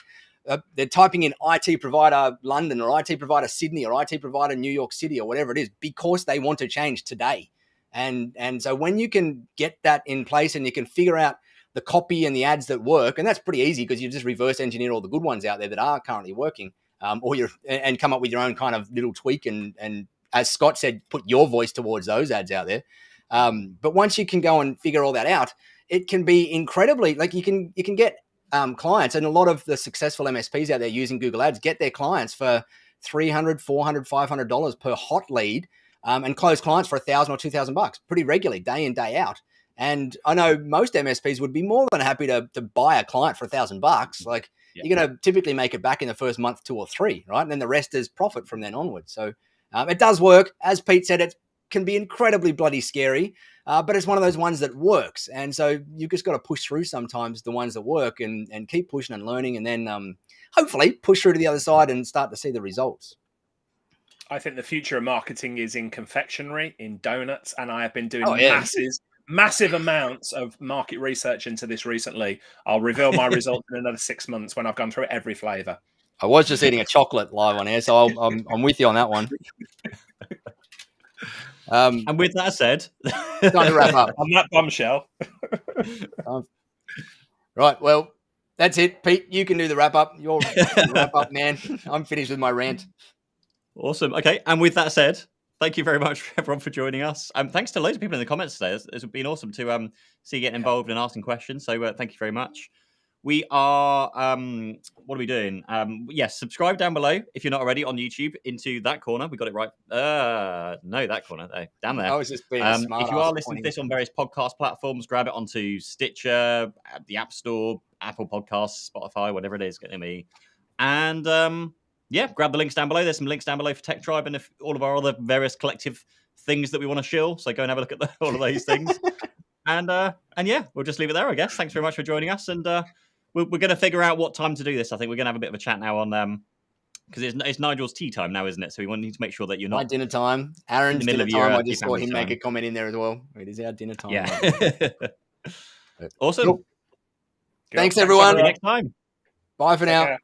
they're typing in IT provider London or IT provider Sydney or IT provider New York City or whatever it is because they want to change today. And so when you can get that in place and you can figure out the copy and the ads that work, and that's pretty easy because you just reverse engineer all the good ones out there that are currently working, and come up with your own kind of little tweak and as Scott said, put your voice towards those ads out there. But once you can go and figure all that out, it can be incredibly like you can get clients, and a lot of the successful MSPs out there using Google Ads get their clients for $300, $400, $500 per hot lead, and close clients for $1,000 or $2,000 pretty regularly, day in, day out. And I know most MSPs would be more than happy to buy a client for $1,000. Like you're going to typically make it back in the first month, 2 or 3, right? And then the rest is profit from then onwards. So it does work. As Pete said, it can be incredibly bloody scary, but it's one of those ones that works. And so you've just got to push through sometimes the ones that work and keep pushing and learning, and then hopefully push through to the other side and start to see the results. I think the future of marketing is in confectionery, in donuts, and I have been doing massive amounts of market research into this recently. I'll reveal my results in another 6 months when I've gone through every flavour. I was just eating a chocolate live on air, so I'm with you on that one. And with that said, time to wrap up on that bombshell. Right, well, that's it. Pete, you can do the wrap up. You're the wrap up man. I'm finished with my rant. Awesome. Okay, and with that said, thank you very much, everyone, for joining us. Thanks to loads of people in the comments today. It's been awesome to see you getting involved and asking questions. So thank you very much. We are, what are we doing? Yes, subscribe down below if you're not already on YouTube into that corner. We got it right. No, that corner. There, down there. I was just being smart. If you are listening to this on various podcast platforms, grab it onto Stitcher, the App Store, Apple Podcasts, Spotify, whatever it is, get me. And grab the links down below. There's some links down below for Tech Tribe and all of our other various collective things that we want to shill. So go and have a look at all of those things. And we'll just leave it there, I guess. Thanks very much for joining us. And we're going to figure out what time to do this. I think we're going to have a bit of a chat now on because it's Nigel's tea time now, isn't it? So we need to make sure that you're not my dinner time. Aaron's dinner time. I just saw him make a comment in there as well. It is our dinner time. Yeah. Awesome. Cool. Cool. Thanks, everyone. See you next time. Bye for Take now. care.